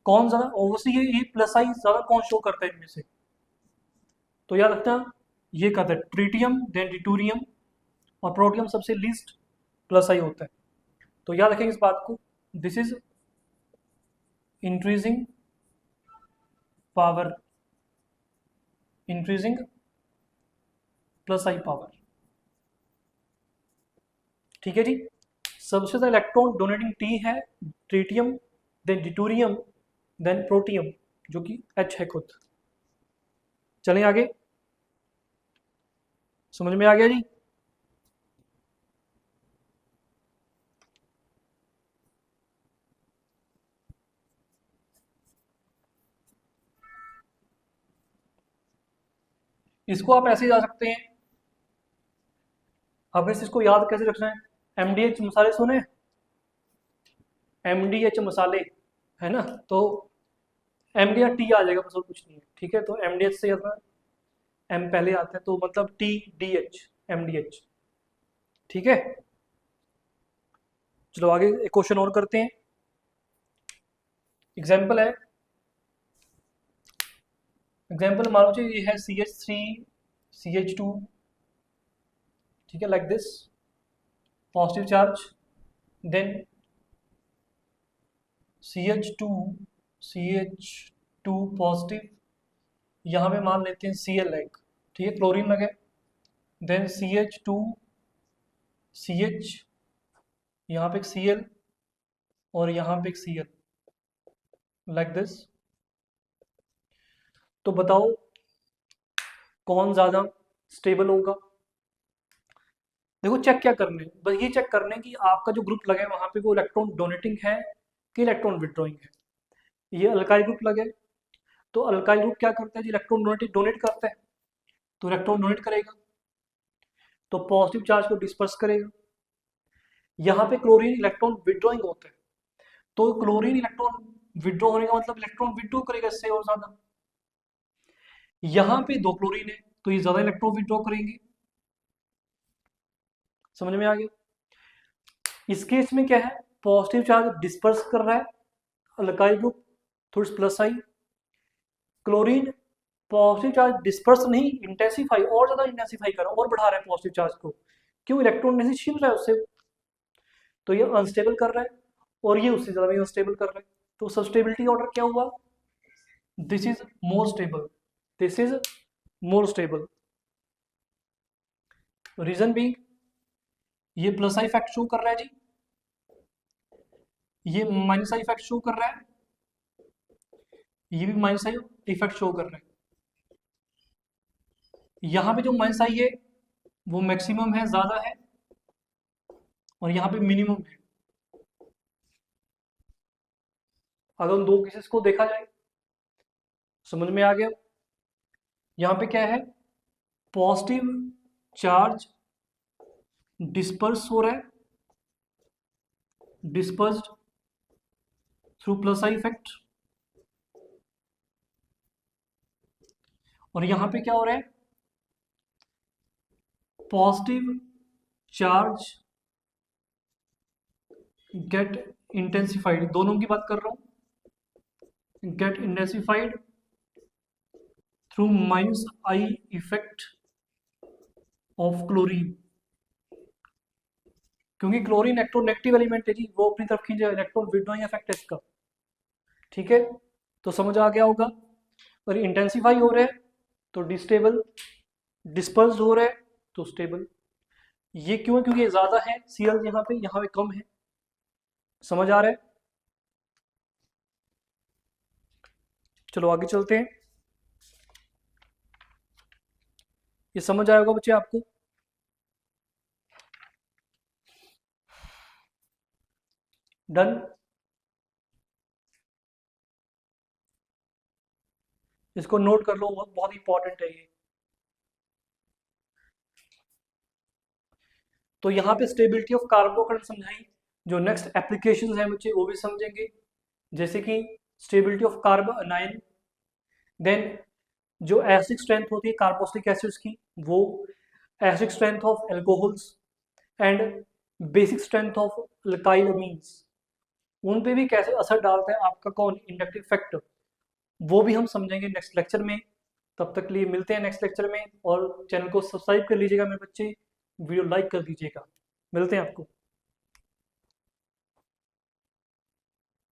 कौन ज्यादा, ऑब्वियसली ये प्लस आई ज्यादा कौन शो करता है इनमें से, तो याद रखना ये कहता है ट्रिटियम, देन ड्यूटेरियम और प्रोटियम सबसे लीस्ट प्लस आई होता है। तो याद रखेंगे इस बात को, this is increasing power, increasing plus I power. ठीक है जी, सबसे ज्यादा इलेक्ट्रॉन डोनेटिंग T है tritium, then deuterium, then protium जो कि H है खुद। चलें आगे, समझ में आ गया जी। इसको आप ऐसे जा सकते हैं, अब इसको याद कैसे रखना है, MDH मसाले सुने, MDH मसाले है ना, तो MD या T आ जाएगा, बस और कुछ नहीं है। ठीक है, तो MDH से M पहले आता है, तो मतलब TDH, MDH। ठीक है, चलो आगे एक क्वेश्चन और करते हैं। एग्जाम्पल है, एग्जाम्पल मान लो ये है CH3 CH2। ठीक है, like this, positive charge, then CH2 CH2 positive, यहाँ पे मान लेते हैं Cl एक, ठीक है, क्लोरीन लगे, देन CH2 CH, यहाँ पे एक Cl और यहाँ पे एक Cl, लाइक दिस। तो बताओ कौन ज़्यादा स्टेबल होगा। देखो चेक क्या करने हैं, बस ये चेक करने हैं कि आपका जो ग्रुप लगे वहाँ पे वो इलेक्ट्रॉन डोनेटिंग है कि इलेक्ट्रॉन विड्रॉइंग है। ये अल्काइल ग्रुप लगे तो अल्काइल ग्रुप क्या करता है जी, इलेक्ट्रॉन डोनेट करता है, तो इलेक्ट्रॉन डोनेट करेगा तो पॉजिटिव चार्ज को डिस्पर्स करेगा। यहाँ पे क्लोरीन इलेक्ट्रॉन विड्रॉइंग होता है, तो क्लोरीन इलेक्ट्रॉन विड्रॉ होने का मतलब इलेक्ट्रॉन विड्रॉ करेगा इससे और ज्यादा। यहाँ पे दो क्लोरीन है तो ये ज्यादा इलेक्ट्रॉन विड्रॉ करेंगे। समझ में आ गया। इस केस में क्या है, पॉजिटिव चार्ज डिस्पर्स कर रहा है, अल्काइल ग्रुप थोड़ी प्लस आई, क्लोरीन पॉजिटिव चार्ज डिस्पर्स नहीं इंटेंसिफाई, और ज्यादा इंटेंसिफाई कर रहा है और बढ़ा रहा है पॉजिटिव चार्ज को, क्यों, इलेक्ट्रॉन में से छीन रहा है उससे, तो ये अनस्टेबल कर रहा है और ये उससे ज्यादा भी अनस्टेबल कर रहा है। तो सबस्टेबिलिटी ऑर्डर क्या हुआ, this is more stable, this is more stable. Reason being ये प्लस आई इफेक्ट शो कर रहा है जी, ये माइनस आई इफेक्ट शो कर रहा है, ये भी माइनस आई इफेक्ट शो कर रहा है। यहाँ पे जो माइनस आई है वो मैक्सिमम है, ज्यादा है, और यहाँ पे मिनिमम है। अगर उन दो केसेस को देखा जाए, समझ में आ गया। यहाँ पे क्या है, पॉजिटिव चार्ज डिस्पर्स हो रहा है, dispersed through plus I effect, और यहां पे क्या हो रहा है, पॉजिटिव चार्ज गेट इंटेंसिफाइड, दोनों की बात कर रहा हूं, get intensified through minus I effect of chlorine, क्योंकि क्लोरीन इलेक्ट्रोनेगेटिव एलिमेंट है जी, वो अपनी तरफ खींचे, इलेक्ट्रॉन विड्रॉइंग इफेक्ट है इसका। ठीक है, तो समझ आ गया होगा। और इंटेंसिफाई हो रहा है तो डिस्टेबल, डिस्पर्स हो रहा है तो स्टेबल। ये क्यों है, क्योंकि ये ज्यादा है Cl यहाँ पे कम है। समझ आ रहा है। चलो आगे चलते हैं। ये समझ आएगा बच्चे आपको। डन। इसको नोट कर लो, बहुत इंपॉर्टेंट है ये। तो यहाँ पे स्टेबिलिटी ऑफ कार्बोकरण समझाई, जो नेक्स्ट एप्लीकेशंस हैं बच्चे वो भी समझेंगे, जैसे कि stability of carbon anion, then जो एसिड स्ट्रेंथ होती है कार्बोक्सिलिक एसिड्स की, वो acid strength of alcohols and basic strength of alkyl amines, उन पे भी कैसे असर डालता है आपका कौन, इंडक्टिव फैक्टर, वो भी हम समझेंगे नेक्स्ट लेक्चर में। तब तक के लिए मिलते हैं नेक्स्ट लेक्चर में, और चैनल को सब्सक्राइब कर लीजिएगा मेरे बच्चे, वीडियो लाइक कर दीजिएगा। मिलते हैं आपको।